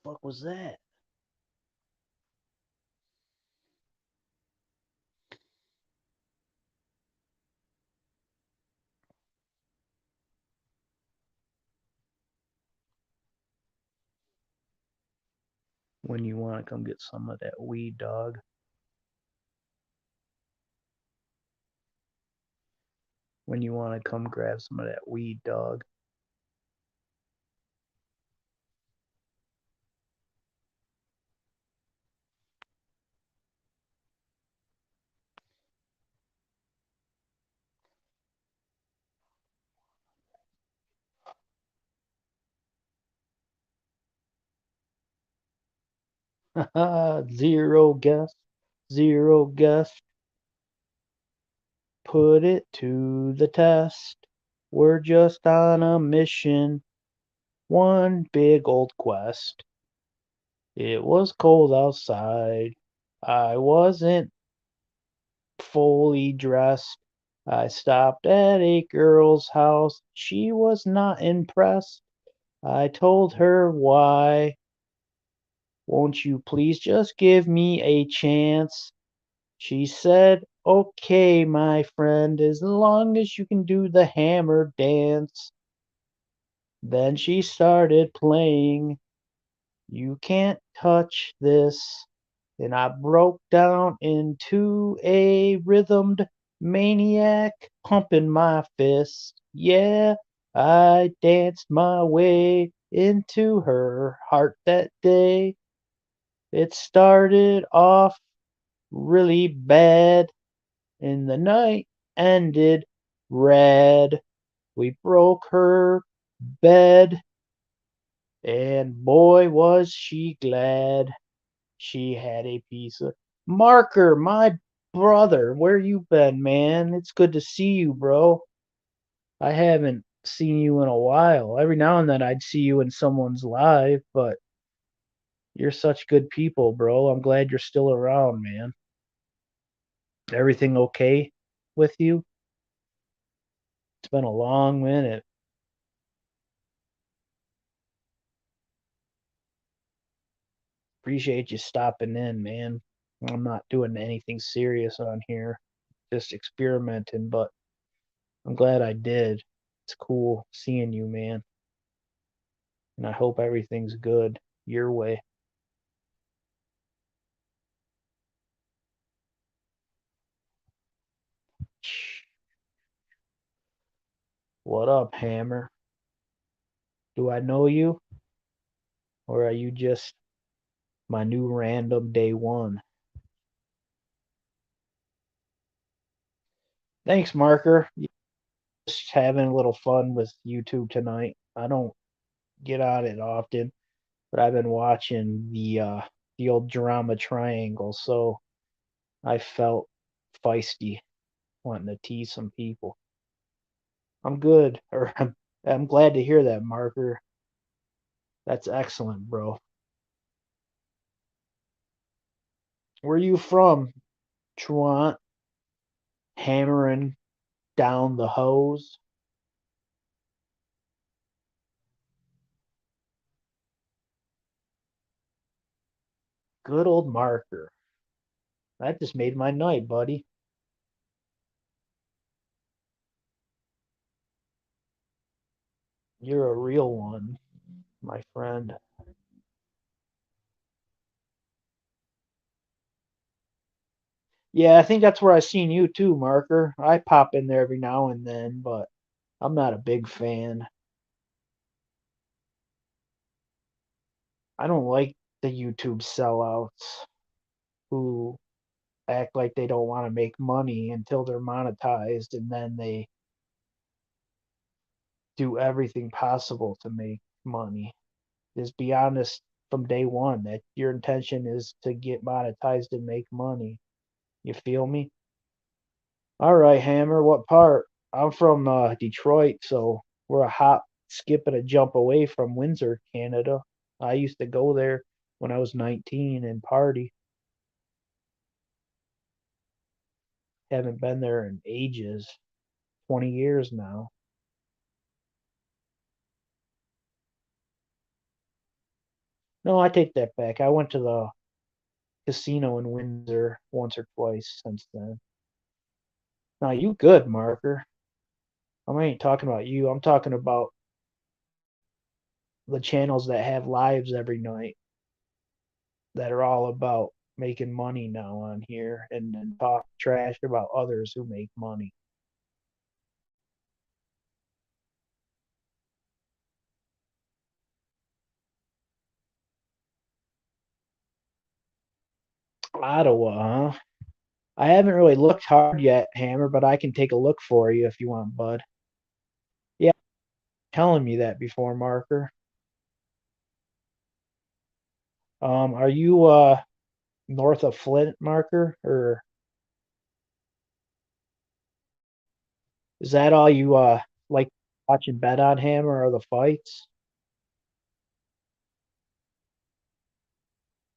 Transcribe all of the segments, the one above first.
fuck was that? When you want to come get some of that weed, dog. When you want to come grab some of that weed, dog. Zero guess, zero guess. Put it to the test. We're just on a mission, one big old quest. It was cold outside. I wasn't fully dressed. I stopped at a girl's house. She was not impressed. I told her why. Won't you please just give me a chance? She said, okay, my friend, as long as you can do the hammer dance. Then she started playing, you can't touch this. And I broke down into a rhythmed maniac, pumping my fist. Yeah, I danced my way into her heart that day. It started off really bad, and the night ended red. We broke her bed, and boy was she glad. She had a piece of Marker, my brother. Where you been, man? It's good to see you, bro. I haven't seen you in a while. Every now and then I'd see you in someone's live, but you're such good people, bro. I'm glad you're still around, man. Everything okay with you? It's been a long minute. Appreciate you stopping in, man. I'm not doing anything serious on here, just experimenting, but I'm glad I did. It's cool seeing you, man. And I hope everything's good your way. What up, Hammer? Do I know you? Or are you just my new random day one? Thanks, Marker. Just having a little fun with YouTube tonight. I don't get on it often, but I've been watching the old drama triangle, so I felt feisty wanting to tease some people. I'm good, or I'm glad to hear that, Marker. That's excellent, bro. Where you from, Truant? Hammering down the hose? Good old Marker. That just made my night, buddy. You're a real one, my friend. Yeah, I think that's where I seen you too, Marker. I pop in there every now and then, but I'm not a big fan. I don't like the YouTube sellouts who act like they don't want to make money until they're monetized and then they do everything possible to make money. Just be honest from day one that your intention is to get monetized and make money. You feel me? All right, Hammer, what part? I'm from Detroit, so we're a hop, skip, and a jump away from Windsor, Canada. I used to go there when I was 19 and party. Haven't been there in ages, 20 years now. No, I take that back. I went to the casino in Windsor once or twice since then. Now you good, Marker. I ain't talking about you. I'm talking about the channels that have lives every night that are all about making money now on here and talk trash about others who make money. Ottawa, huh? I haven't really looked hard yet, Hammer, but I can take a look for you if you want, bud. Yeah, telling me that before, Marker. Are you north of Flint, Marker, or is that all you like watching Bet on Hammer or the fights?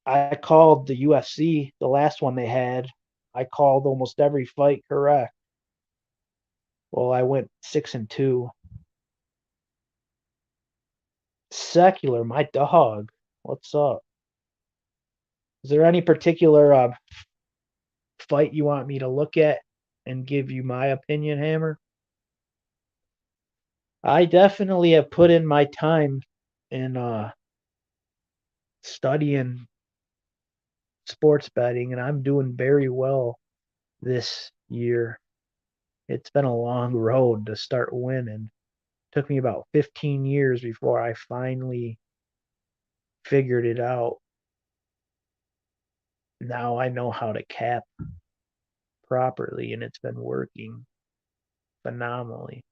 I called the UFC, the last one they had. I called almost every fight correct. Well, I went 6-2. Secular, my dog. What's up? Is there any particular fight you want me to look at and give you my opinion, Hammer? I definitely have put in my time in studying sports betting, and I'm doing very well this year. It's been a long road to start winning. Took me about 15 years before I finally figured it out. Now I know how to cap properly, and it's been working phenomenally.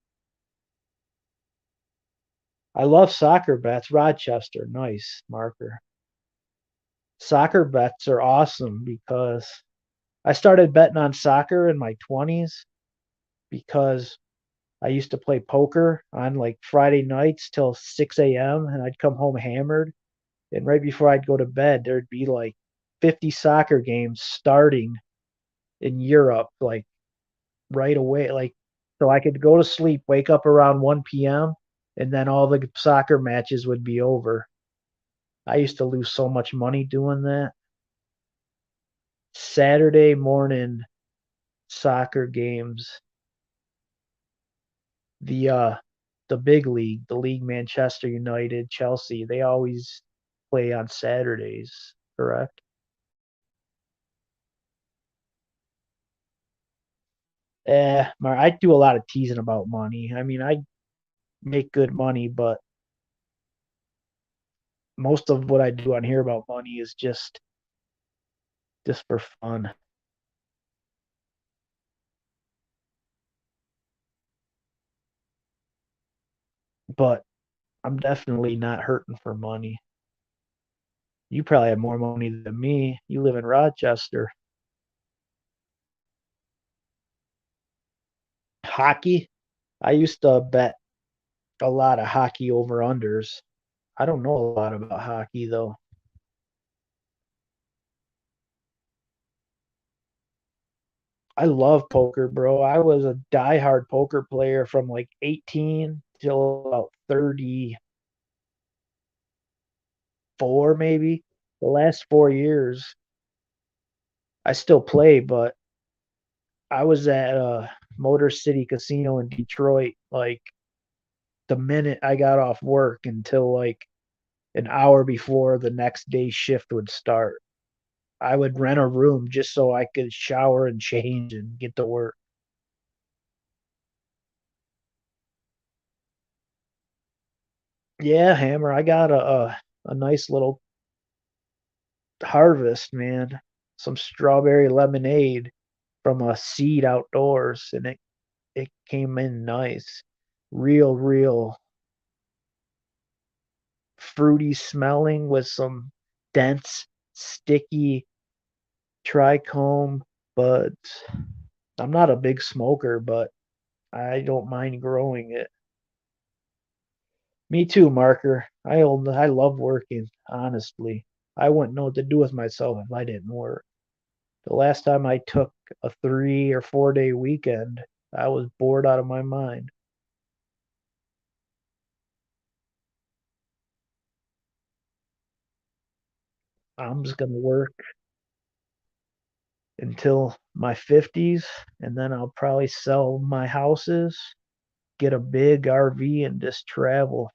I love soccer bets. Rochester, nice, Marker. Soccer bets are awesome because I started betting on soccer in my 20s because I used to play poker on like Friday nights till 6 a.m. and I'd come home hammered. And right before I'd go to bed, there'd be like 50 soccer games starting in Europe, like right away. Like, so I could go to sleep, wake up around 1 p.m., and then all the soccer matches would be over. I used to lose so much money doing that. Saturday morning soccer games, the big league, the league Manchester United, Chelsea, they always play on Saturdays, correct? I do a lot of teasing about money. I mean, I make good money, but most of what I do on here about money is just for fun. But I'm definitely not hurting for money. You probably have more money than me. You live in Rochester. Hockey? I used to bet a lot of hockey over unders. I don't know a lot about hockey though. I love poker, bro. I was a diehard poker player from like 18 till about 34, maybe. The last 4 years, I still play, but I was at Motor City Casino in Detroit like the minute I got off work until like an hour before the next day's shift would start. I would rent a room just so I could shower and change and get to work. Yeah, Hammer, I got a nice little harvest, man. Some strawberry lemonade from a seed outdoors, and it came in nice. Real fruity smelling with some dense, sticky trichome buds. I'm not a big smoker, but I don't mind growing it. Me too, Marker. I love working, honestly. I wouldn't know what to do with myself if I didn't work. The last time I took a 3 or 4 day weekend, I was bored out of my mind. I'm just gonna work until my 50s, and then I'll probably sell my houses, get a big RV, and just travel.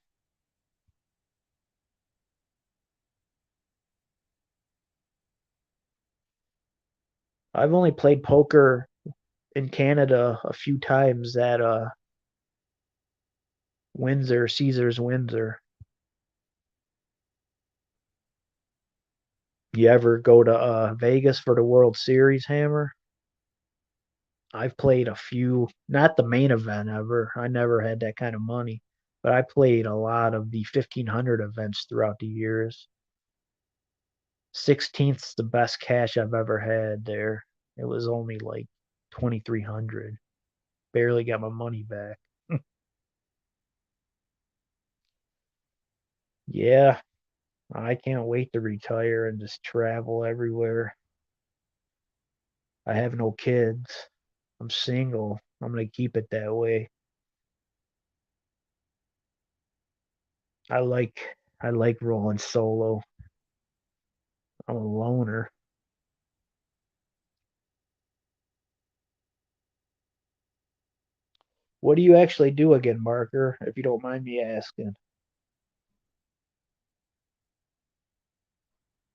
I've only played poker in Canada a few times at Windsor, Caesar's Windsor. You ever go to Vegas for the World Series, Hammer? I've played a few, not the main event ever. I never had that kind of money, but I played a lot of the 1500 events throughout the years. 16th's the best cash I've ever had there. It was only like 2300. Barely got my money back. Yeah, I can't wait to retire and just travel everywhere. I have no kids. I'm single. I'm gonna keep it that way. I like I like rolling solo. I'm a loner. What do you actually do again, Marker, if you don't mind me asking?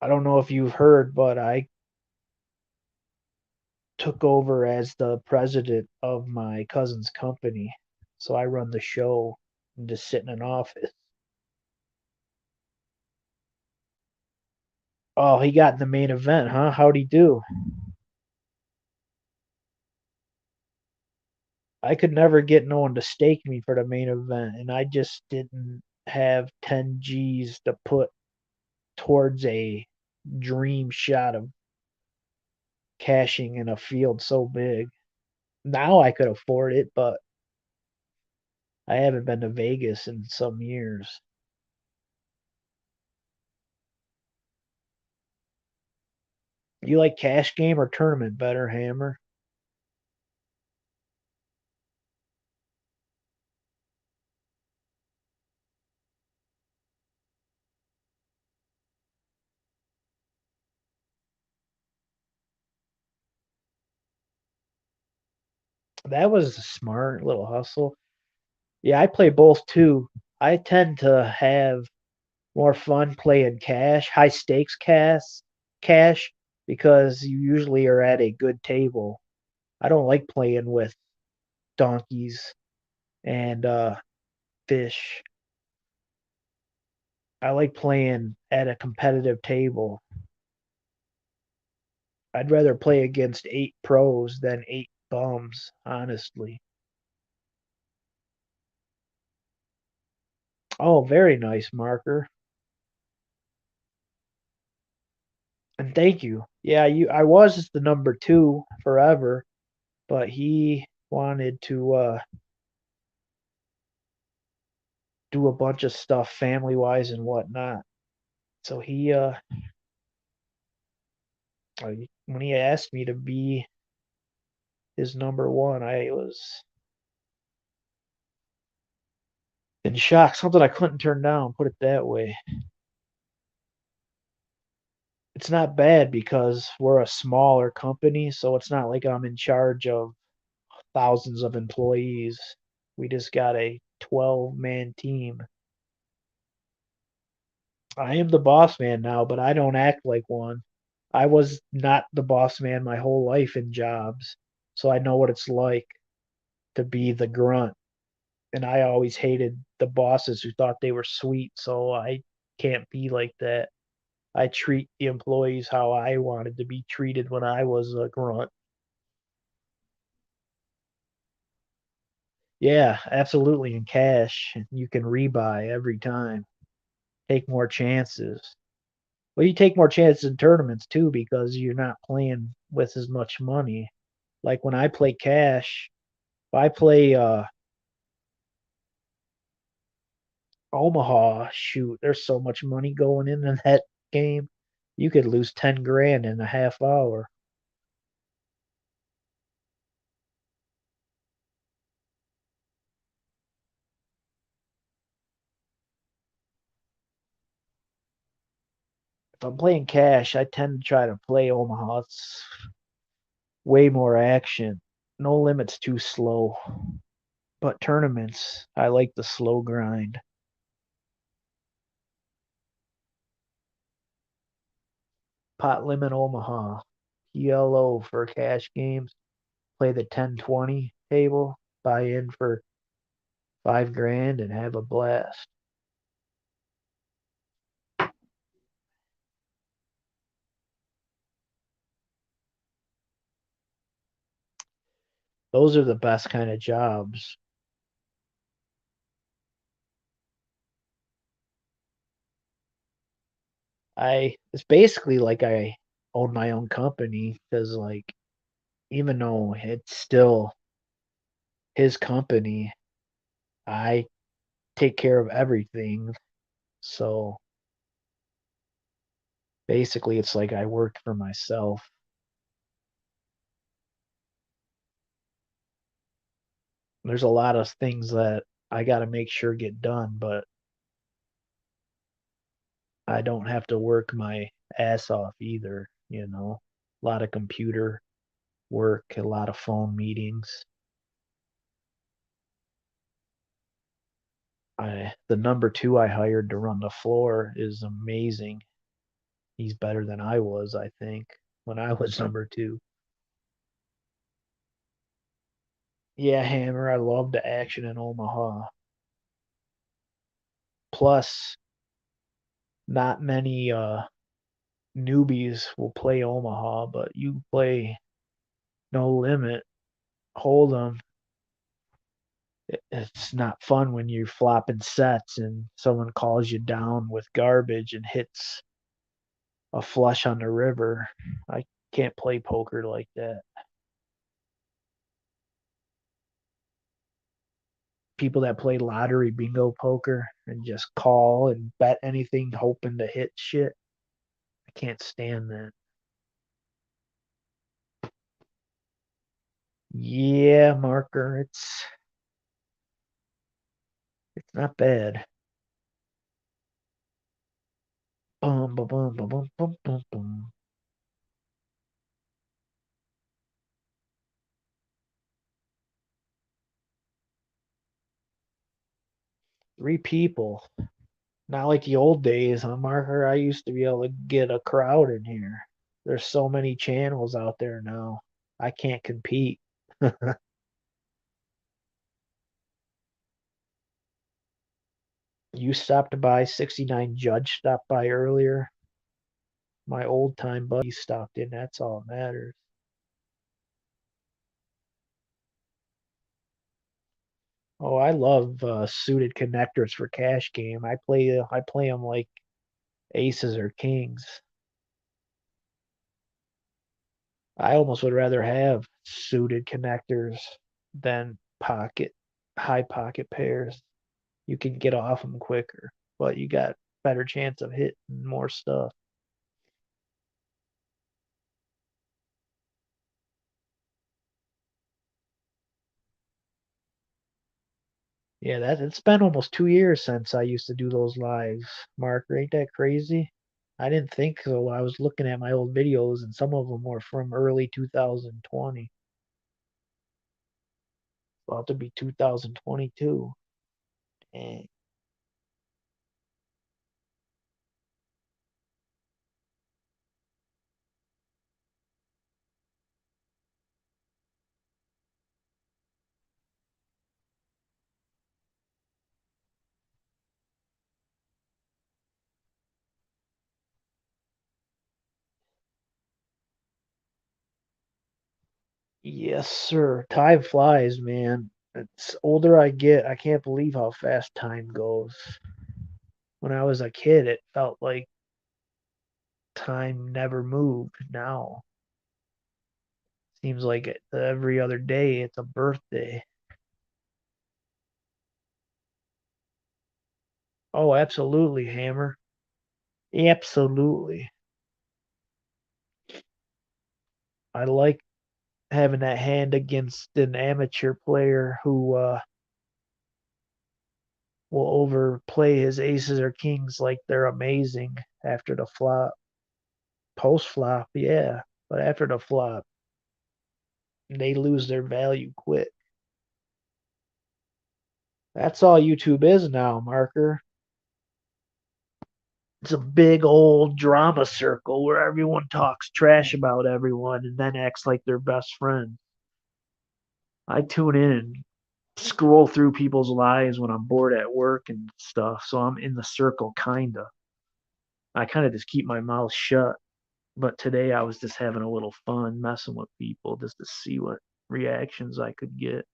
I don't know if you've heard, but I took over as the president of my cousin's company. So I run the show and just sit in an office. Oh, he got in the main event, huh? How'd he do? I could never get no one to stake me for the main event, and I just didn't have 10 G's to put towards a dream shot of cashing in a field so big. Now I could afford it, but I haven't been to Vegas in some years. You like cash game or tournament better, Hammer? That was a smart little hustle. Yeah, I play both too. I tend to have more fun playing cash, high stakes cash, because you usually are at a good table. I don't like playing with donkeys and fish. I like playing at a competitive table. I'd rather play against 8 pros than 8 bums, honestly. Oh, very nice, Marker. And thank you. Yeah, I was the number two forever, but he wanted to do a bunch of stuff family wise and whatnot. So when he asked me to be his number one, I was in shock. Something I couldn't turn down, put it that way. It's not bad because we're a smaller company, so it's not like I'm in charge of thousands of employees. We just got a 12-man team. I am the boss man now, but I don't act like one. I was not the boss man my whole life in jobs, so I know what it's like to be the grunt. And I always hated the bosses who thought they were sweet, so I can't be like that. I treat the employees how I wanted to be treated when I was a grunt. Yeah, absolutely. In cash, you can rebuy every time. Take more chances. Well, you take more chances in tournaments too because you're not playing with as much money. Like when I play cash, if I play Omaha, shoot, there's so much money going into that game. You could lose 10 grand in a half hour. if I'm playing cash, I tend to try to play Omaha. It's way more action. No limit's too slow. But tournaments, I like the slow grind. Pot limit Omaha. PLO for cash games. Play the 10-20 table. Buy in for 5 grand and have a blast. Those are the best kind of jobs. It's basically like I own my own company because like even though it's still his company, I take care of everything. So basically it's like I work for myself. There's a lot of things that I got to make sure get done, but I don't have to work my ass off either. A lot of computer work, a lot of phone meetings. The number two I hired to run the floor is amazing. He's better than I was, I think, when I was number two. Yeah, Hammer, I love the action in Omaha. Plus, not many newbies will play Omaha, but you play No Limit, Hold'em. It's not fun when you're flopping sets and someone calls you down with garbage and hits a flush on the river. I can't play poker like that. People that play lottery bingo poker and just call and bet anything hoping to hit shit. I can't stand that. Yeah, marker, it's not bad. Boom, boom, boom, boom, boom, boom, boom, boom. 3 people. Not like the old days, huh, Marker? I used to be able to get a crowd in here. There's so many channels out there now. I can't compete. You stopped by, 69 Judge stopped by earlier. My old time buddy stopped in. That's all that matters. Oh, I love suited connectors for cash game. I play them like aces or kings. I almost would rather have suited connectors than high pocket pairs. You can get off them quicker, but you got better chance of hitting more stuff. Yeah, it's been almost 2 years since I used to do those lives. Mark, ain't that crazy? I didn't think so. I was looking at my old videos, and some of them were from early 2020. About to be 2022. And yes, sir. Time flies, man. It's older I get, I can't believe how fast time goes. When I was a kid, it felt like time never moved. Now, seems like every other day it's a birthday. Oh, absolutely, Hammer. Absolutely. I like having that hand against an amateur player who will overplay his aces or kings like they're amazing after the flop. Post flop, yeah. But after the flop, they lose their value quick. That's all YouTube is now, Marker. It's a big old drama circle where everyone talks trash about everyone and then acts like they're best friends. I tune in and scroll through people's lives when I'm bored at work and stuff, so I'm in the circle kinda. I kind of just keep my mouth shut. But today I was just having a little fun messing with people just to see what reactions I could get.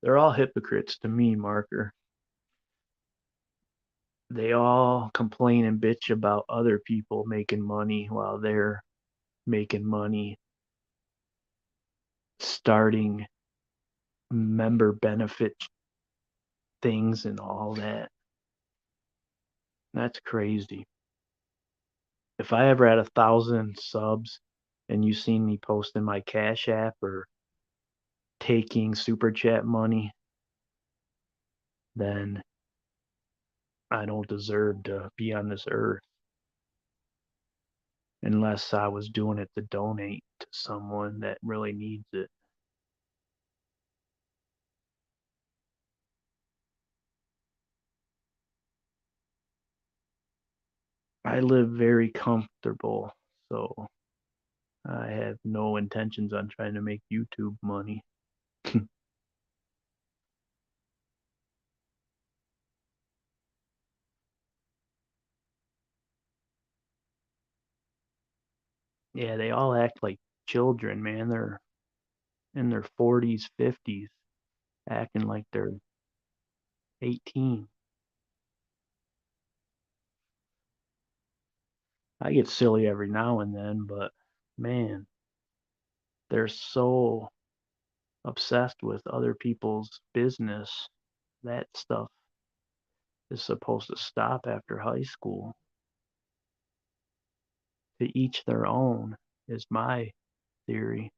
They're all hypocrites to me, Marker. They all complain and bitch about other people making money while they're making money starting member benefit things and all that. That's crazy. If I ever had 1,000 subs and you seen me posting my Cash App or taking super chat money, then I don't deserve to be on this earth unless I was doing it to donate to someone that really needs it. I live very comfortable, so I have no intentions on trying to make YouTube money. Yeah, they all act like children, man. They're in their 40s, 50s, acting like they're 18. I get silly every now and then, but man, they're so obsessed with other people's business. That stuff is supposed to stop after high school. To each their own is my theory.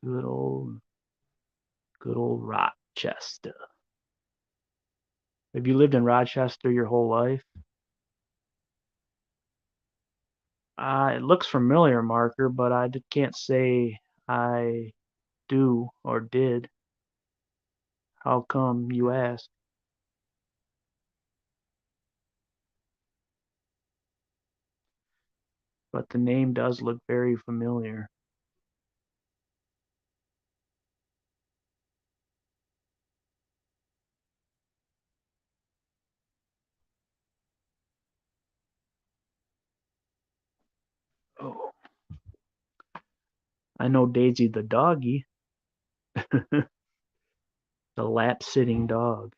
Good old, good old Rochester. Have you lived in Rochester your whole life? It looks familiar, Marker, but I can't say I do or did. How come you ask? But the name does look very familiar. Oh, I know Daisy the doggy, the lap sitting dog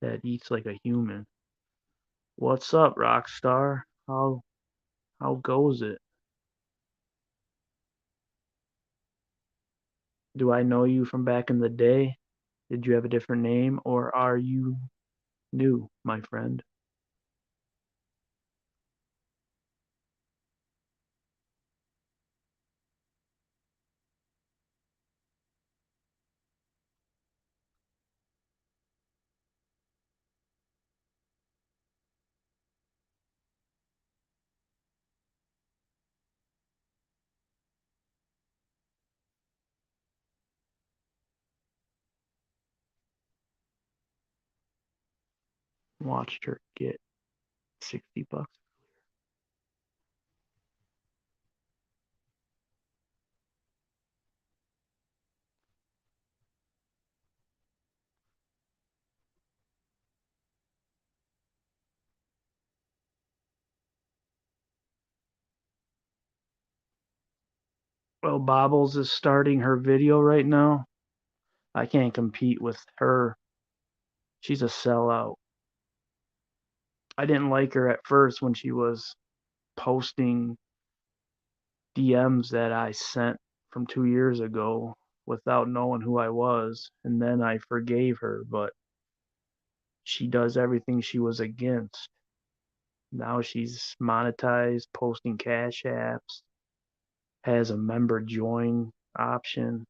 that eats like a human. What's up, Rockstar? How goes it? Do I know you from back in the day? Did you have a different name, or are you new, my friend? Watched her get $60. Well, Bobbles is starting her video right now. I can't compete with her. She's a sellout. I didn't like her at first when she was posting DMs that I sent from 2 years ago without knowing who I was. And then I forgave her, but she does everything she was against. Now she's monetized, posting cash apps, has a member join option.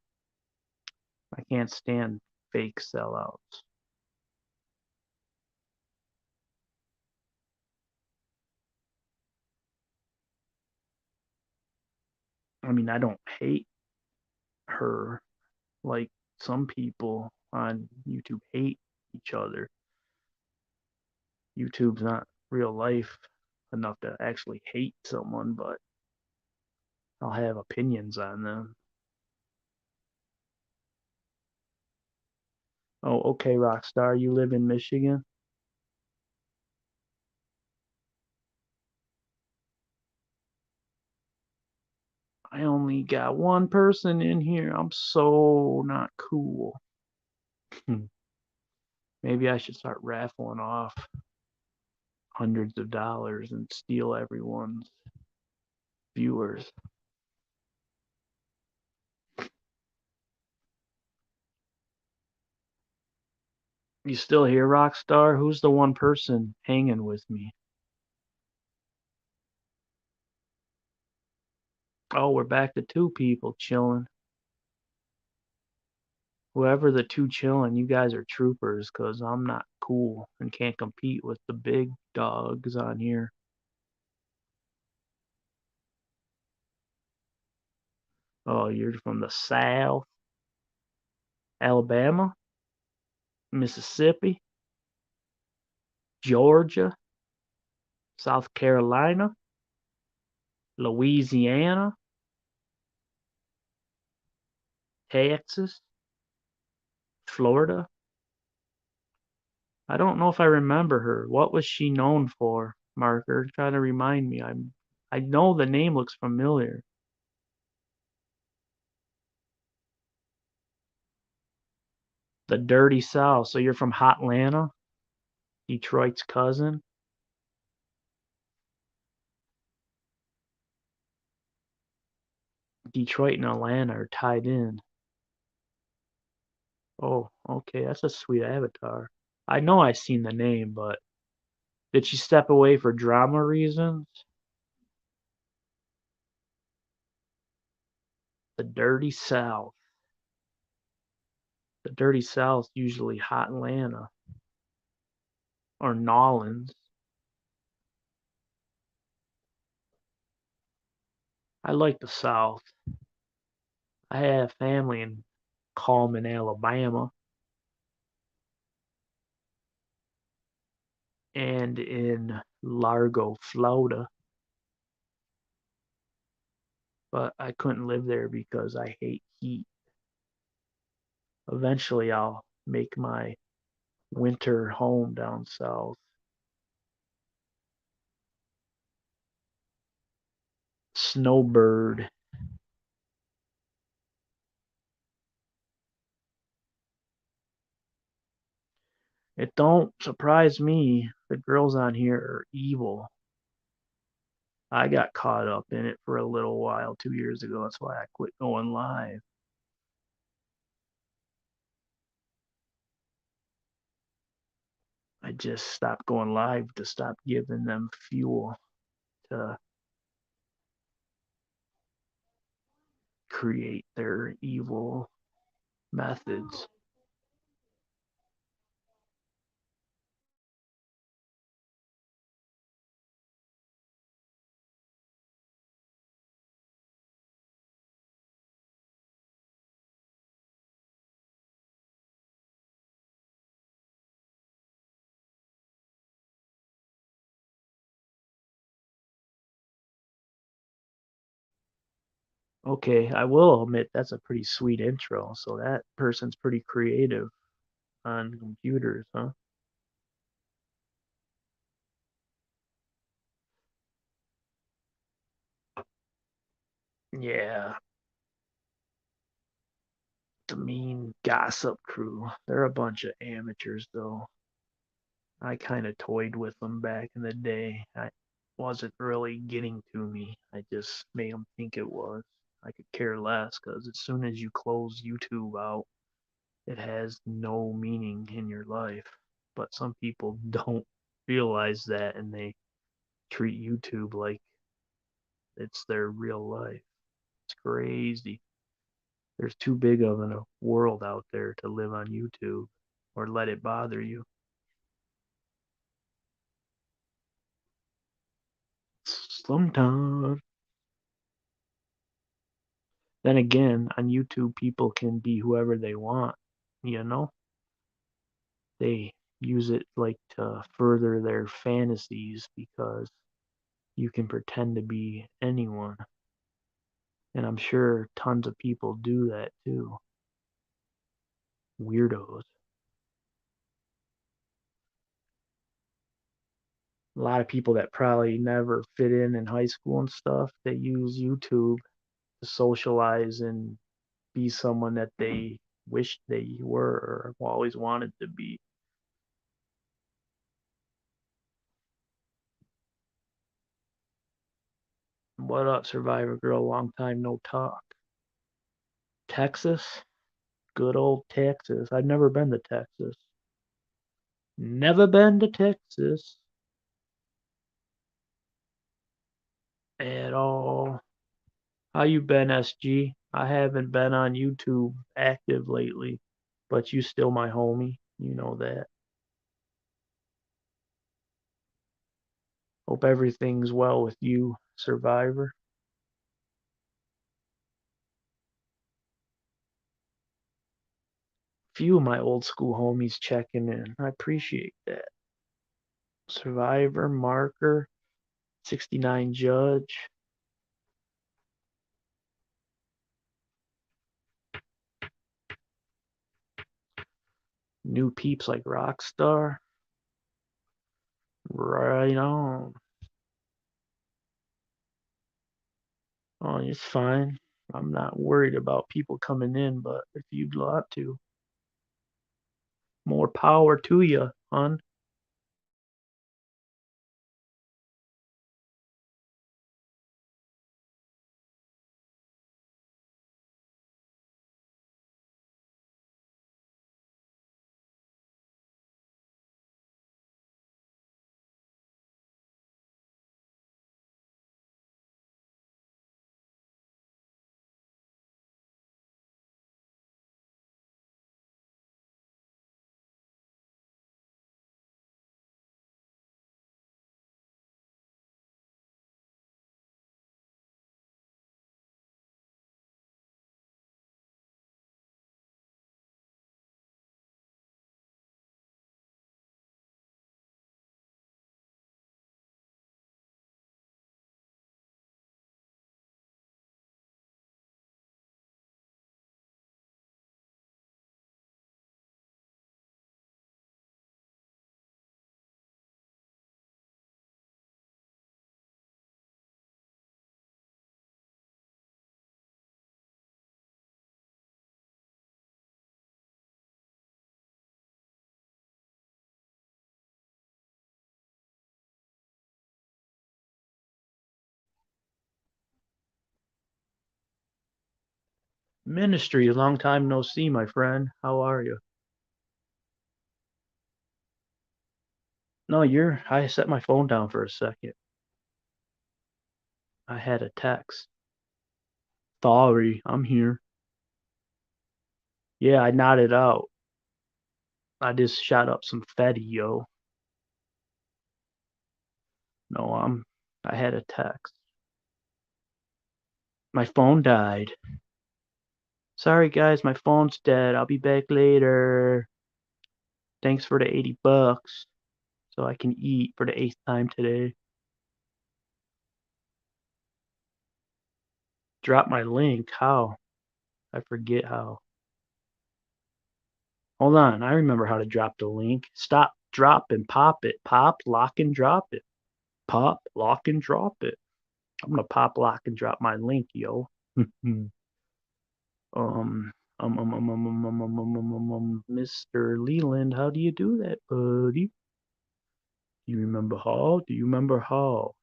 I can't stand fake sellouts. I mean, I don't hate her like some people on YouTube hate each other. YouTube's not real life enough to actually hate someone, but I'll have opinions on them. Oh, okay, Rockstar, you live in Michigan? I only got one person in here. I'm so not cool. Maybe I should start raffling off hundreds of dollars and steal everyone's viewers. You still here, Rockstar? Who's the one person hanging with me? Oh, we're back to two people chilling. Whoever the two chilling, you guys are troopers, 'cause I'm not cool and can't compete with the big dogs on here. Oh, you're from the South, Alabama, Mississippi, Georgia, South Carolina, Louisiana, Texas, Florida. I don't know if I remember her. What was she known for? Marker, try to remind me. I know the name looks familiar. The Dirty South. So you're from Hotlanta, Detroit's cousin. Detroit and Atlanta are tied in. Oh, okay, that's a sweet avatar. I know I've seen the name, but did she step away for drama reasons? The Dirty South. The Dirty South usually Hotlanta or Nolans. I like the South. I have family in Coleman, Alabama, and in Largo, Florida, but I couldn't live there because I hate heat. Eventually, I'll make my winter home down south. Snowbird. It don't surprise me. The girls on here are evil. I got caught up in it for a little while 2 years ago. That's why I quit going live. I just stopped going live to stop giving them fuel to create their evil methods. Okay, I will admit that's a pretty sweet intro. So that person's pretty creative on computers, huh? Yeah, the mean gossip crew. They're a bunch of amateurs, though. I kind of toyed with them back in the day. I wasn't really getting to me. I just made them think it was. I could care less because as soon as you close YouTube out, it has no meaning in your life. But some people don't realize that and they treat YouTube like it's their real life. It's crazy. There's too big of a world out there to live on YouTube or let it bother you. Sometimes. Then again, on YouTube, people can be whoever they want. You know, they use it like to further their fantasies because you can pretend to be anyone. And I'm sure tons of people do that too. Weirdos. A lot of people that probably never fit in high school and stuff, they use YouTube to socialize and be someone that they wish they were or always wanted to be. What up, Survivor Girl? Long time no talk. Texas? Good old Texas. I've never been to Texas. Never been to Texas at all. How you been, SG? I haven't been on YouTube active lately, but you still my homie. You know that. Hope everything's well with you, Survivor. Few of my old school homies checking in. I appreciate that. Survivor, Marker, 69 Judge, new peeps like Rockstar. Right on. Oh, it's fine. I'm not worried about people coming in, but if you'd like to, more power to you, hon. Ministry, long time no see, my friend. How are you? No, you're. I set my phone down for a second. I had a text. Sorry, I'm here. Yeah, I nodded out. I just shot up some fetty, yo. No, I had a text. My phone died. Sorry, guys, my phone's dead. I'll be back later. Thanks for the 80 bucks so I can eat for the eighth time today. Drop my link. How? I forget how. Hold on. I remember how to drop the link. Stop, drop, and pop it. Pop, lock, and drop it. Pop, lock, and drop it. I'm gonna pop, lock, and drop my link, yo. Mr. Leland, how do you do that, buddy? Do you remember how? Do you remember how?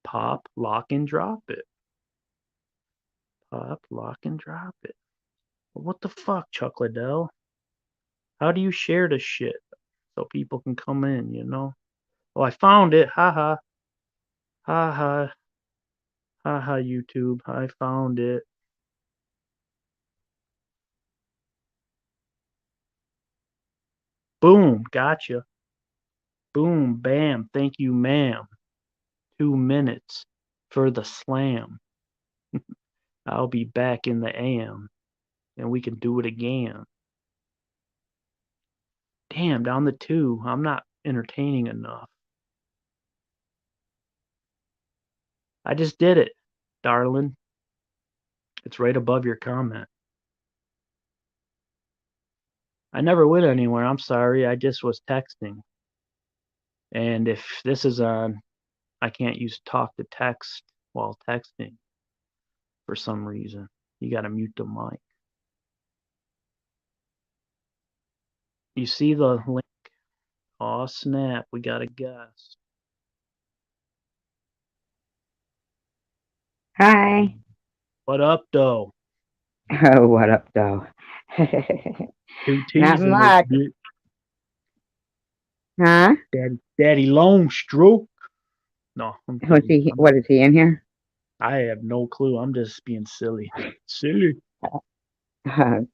Pop, lock, and drop it. Pop, lock, and drop it. What the fuck, Chuck Liddell? How do you share this shit so people can come in, you know? Oh, I found it. Ha ha. Ha ha. Ha ha, YouTube. I found it. Boom. Gotcha. Boom. Bam. Thank you, ma'am. 2 minutes for the slam. I'll be back in the AM and we can do it again. Damn, down to 2. I'm not entertaining enough. I just did it, darling. It's right above your comment. I never went anywhere. I'm sorry. I just was texting. And if this is on, I can't use talk to text while texting for some reason. You got to mute the mic. You see the link? Oh, snap. We got a guest. Hi. What up, though? Oh, what up, though? Two Not T's in this much. bit. Huh? Daddy Long Stroke. No, I'm kidding. What is he in here? I have no clue. I'm just being silly. Silly.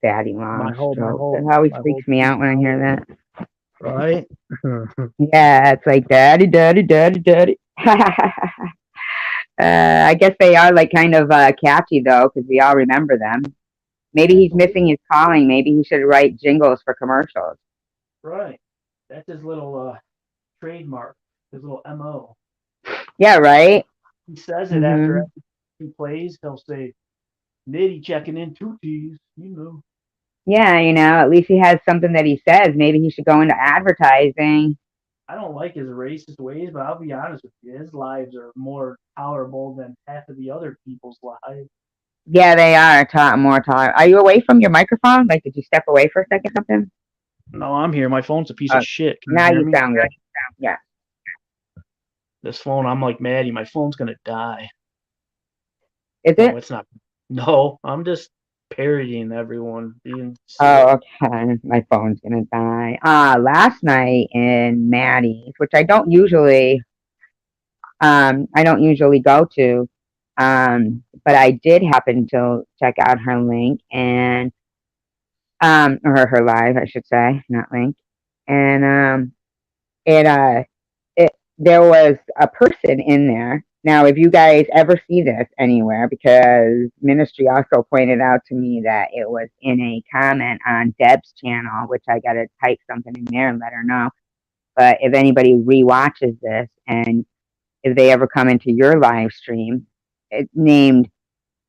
Daddy My long whole, my stroke. whole, That always my whole freaks me out when I hear personality. that. Right? Yeah, it's like daddy, daddy, daddy, daddy. I guess they are like kind of catchy though, because we all remember them. Maybe That's he's a little, missing his calling. Maybe he should write jingles for commercials. right. That's his little trademark, his little MO. Yeah, right. He says it after Hmm. every he plays. He'll say, Nitty checking in 2 T's, you know. Yeah, at least he has something that he says. Maybe he should go into advertising. I don't like his racist ways, but I'll be honest with you. His lives are more tolerable than half of the other people's lives. Yeah, they are more tolerant. Are you away from your microphone? Like, did you step away for a second or something? No, I'm here. My phone's a piece of shit. Can you Now hear you me? sound good. Yeah. This phone, I'm like Maddie. My phone's going to die. Is No, it? it's not. No, I'm just parodying everyone being Oh, silly. okay. My phone's gonna die. Last night in Maddie's, which I don't usually go to, but I did happen to check out her link and, or her live, I should say, not link. And, it, uh, there was a person in there. Now, if you guys ever see this anywhere, because Ministry also pointed out to me that it was in a comment on Deb's channel, which I got to type something in there and let her know. But if anybody rewatches this and if they ever come into your live stream, it's named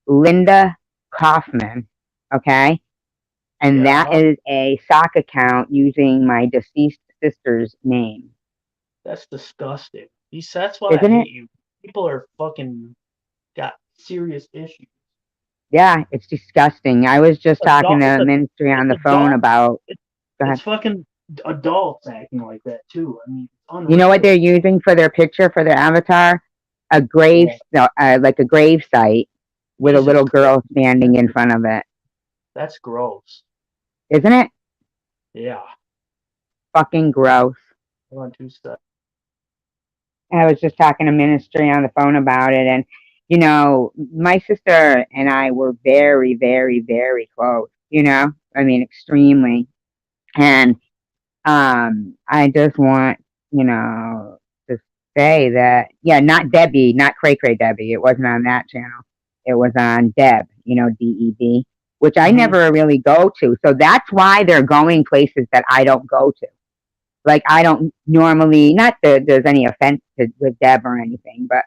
Linda Kaufman, okay? And that Yeah, is a sock account using my deceased sister's name. that's disgusting. That's why I Isn't it? hate you. People are fucking got serious issues. Yeah, it's disgusting. I was just talking Adult, to Ministry on it's the phone adult. about. It, Go it's ahead. fucking adults acting like that too. I mean, it's You know what unreal. they're using for their picture for their avatar? A grave, Well, like a grave site with a Jesus little Christ, girl standing in front of it. that's gross. Isn't it Yeah. fucking gross? Hold on 2 seconds. I was just talking to Ministry on the phone about it, and my sister and I were very, very, very close. I mean, extremely. And I just want, to say that, yeah, not Debbie, not Cray Cray Debbie. It wasn't on that channel. It was on Deb, DEB, which I Mm-hmm. never really go to. So that's why they're going places that I don't go to. Like, I don't normally, not that there's any offense with Deb or anything, but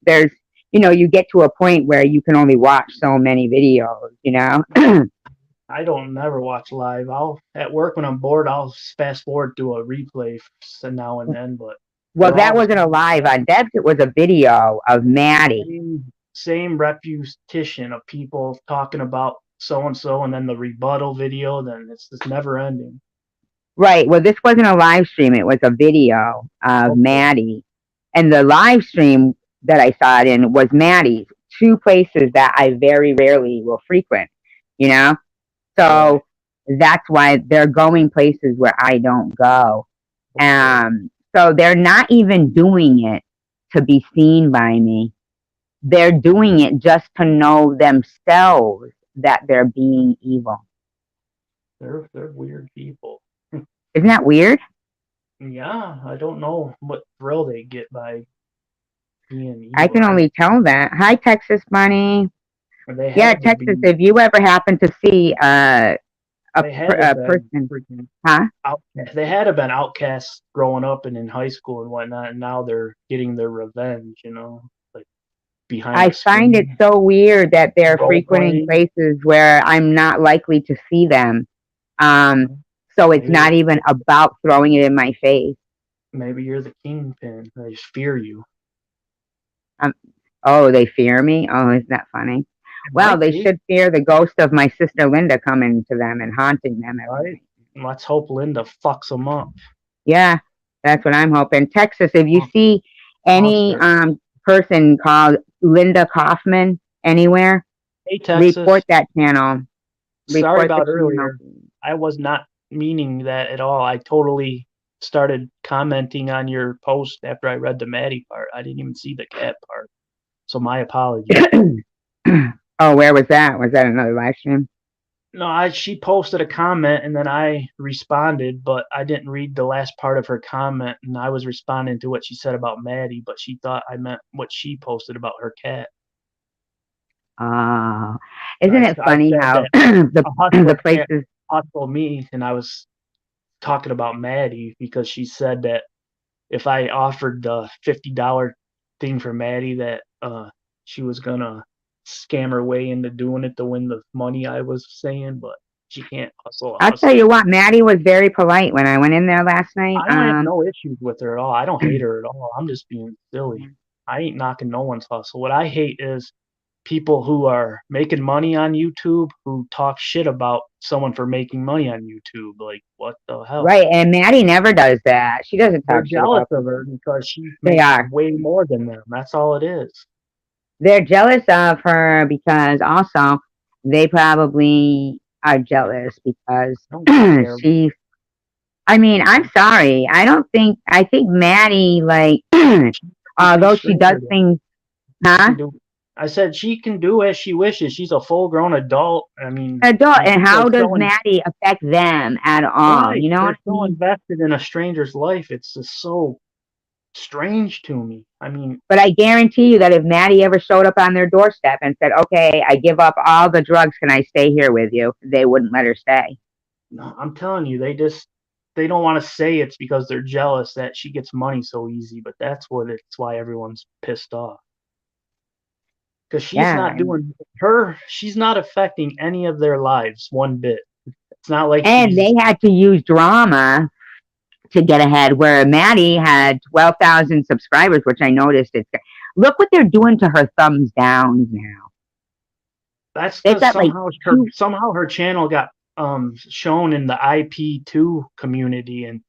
there's, you get to a point where you can only watch so many videos, you know? I don't never watch live. I'll at work when I'm bored, I'll fast forward to a replay now and then, but Well, they're that all wasn't a live on Debs. It was a video of Maddie. same repetition of people talking about so and so, and then the rebuttal video. Then it's just never ending. Right. Well, this wasn't a live stream. It was a video of Okay, Maddie. And the live stream that I saw it in was Maddie's, two places that I very rarely will frequent, you know? right. So that's why they're going places where I don't go. Okay, So they're not even doing it to be seen by me. They're doing it just to know themselves that they're being evil. they're weird people. Isn't that weird? Yeah, I don't know what thrill they get by being I evil. can only tell that. Hi, Texas Bunny. They Yeah, had to Texas, be. if you ever happen to see They had to a been person, freaking huh? outcast. They had to been outcasts growing up and in high school and whatnot, and now they're getting their revenge. Like behind I a find it screen, so weird that they're role frequenting playing. places where I'm not likely to see them. Um, so it's Maybe not even about throwing it in my face. maybe you're the kingpin. They just fear you. Um, oh, they fear me? Oh, isn't that funny? It Well, might they be, should fear the ghost of my sister Linda coming to them and haunting them every right? night. Let's hope Linda fucks them up. Yeah, that's what I'm hoping. Texas, if you see any Monster. person called Linda Kaufman anywhere, Hey, report Texas. that channel. Sorry Report the about channel. earlier. I was not meaning that at all. I totally started commenting on your post after I read the Maddie part. I didn't even see the cat part. So my apologies. Oh, where was that? Was that another live stream? No, she posted a comment and then I responded, but I didn't read the last part of her comment, and I was responding to what she said about Maddie, but she thought I meant what she posted about her cat. Oh, I, isn't it I funny said how that the a the hustler can't places? hustle me, and I was talking about Maddie because she said that if I offered the $50 thing for Maddie, that she was gonna scam her way into doing it to win the money I was saying, but she can't hustle a I'll tell hustler. you what, Maddie was very polite when I went in there last night. I don't have no issues with her at all. I don't hate her at all. I'm just being silly. I ain't knocking no one's hustle. What I hate is people who are making money on YouTube who talk shit about someone for making money on YouTube. Like, what the hell? Right, and Maddie never does that. She doesn't They're talk shit jealous about of her people. because she They makes are. way more than them. That's all it is. They're jealous of her because also they probably are jealous because I don't care. she's. I mean, I'm sorry. I think Maddie, like, She's be although she does straighter than things, she huh? can do. I said she can do as she wishes. She's a full grown adult. I mean, Adult, when and people are how does so Maddie affect them at all? right, You know what they're I so mean? invested in a stranger's life. It's just so strange to me. I mean, But I guarantee you that if Maddie ever showed up on their doorstep and said, "Okay, I give up all the drugs, can I stay here with you?" they wouldn't let her stay. no, I'm telling you, they don't want to say it's because they're jealous that she gets money so easy, but that's what it's why everyone's pissed off. Because she's Yeah, not doing she's not affecting any of their lives one bit. It's not like and she's they had to use drama to get ahead. Where Maddie had 12,000 subscribers, which I noticed. It's look what they're doing to her thumbs downs now. that's They've because got like two. somehow her channel got shown in the IP2 community, and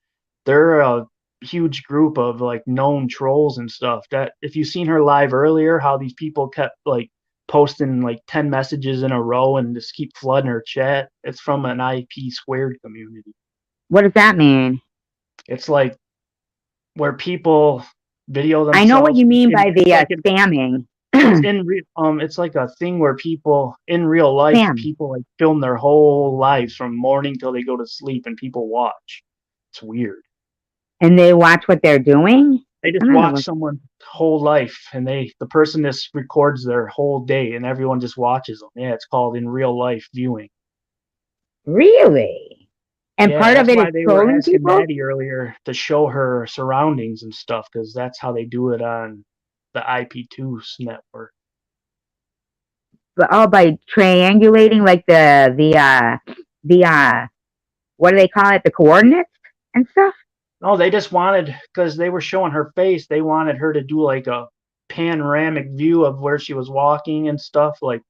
they're a huge group of like known trolls and stuff. That if you've seen her live earlier, how these people kept like posting like 10 messages in a row and just keep flooding her chat, it's from an IP squared community. What does that mean? It's like where people video I know what themselves you mean in by the like spamming. it's like a thing where people in real life, Spam. people like film their whole lives from morning till they go to sleep, and people watch. It's weird. And they watch what they're doing. They I just don't know watch what. someone's whole life, and the person just records their whole day, and everyone just watches them. Yeah, it's called in real life viewing. Really? And Yeah, part of that's it is why they were trolling asking people? Maddie earlier to show her surroundings and stuff, because that's how they do it on. the IP2 network. But oh, by triangulating like the what do they call it? The coordinates and stuff. No, they just wanted, because they were showing her face, they wanted her to do like a panoramic view of where she was walking and stuff. Like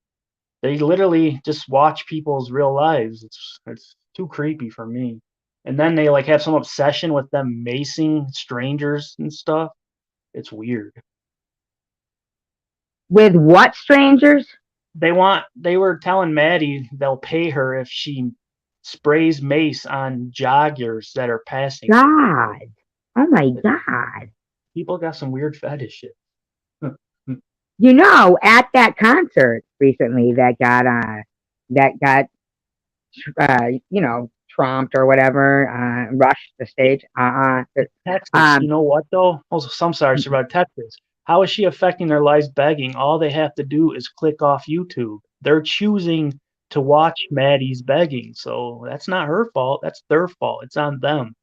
they literally just watch people's real lives. It's too creepy for me. And then they like have some obsession with them macing strangers and stuff. It's weird. With what strangers? They were telling Maddie they'll pay her if she sprays mace on joggers that are passing her. God. Oh my God. People got some weird fetishes. You know, at that concert recently that got you know, trumped or whatever, rushed the stage. Texas, you Um, know what though? Also, I'm sorry, it's about Texas. How is she affecting their lives begging? All they have to do is click off YouTube. They're choosing to watch Maddie's begging, so that's not her fault. That's their fault. It's on them.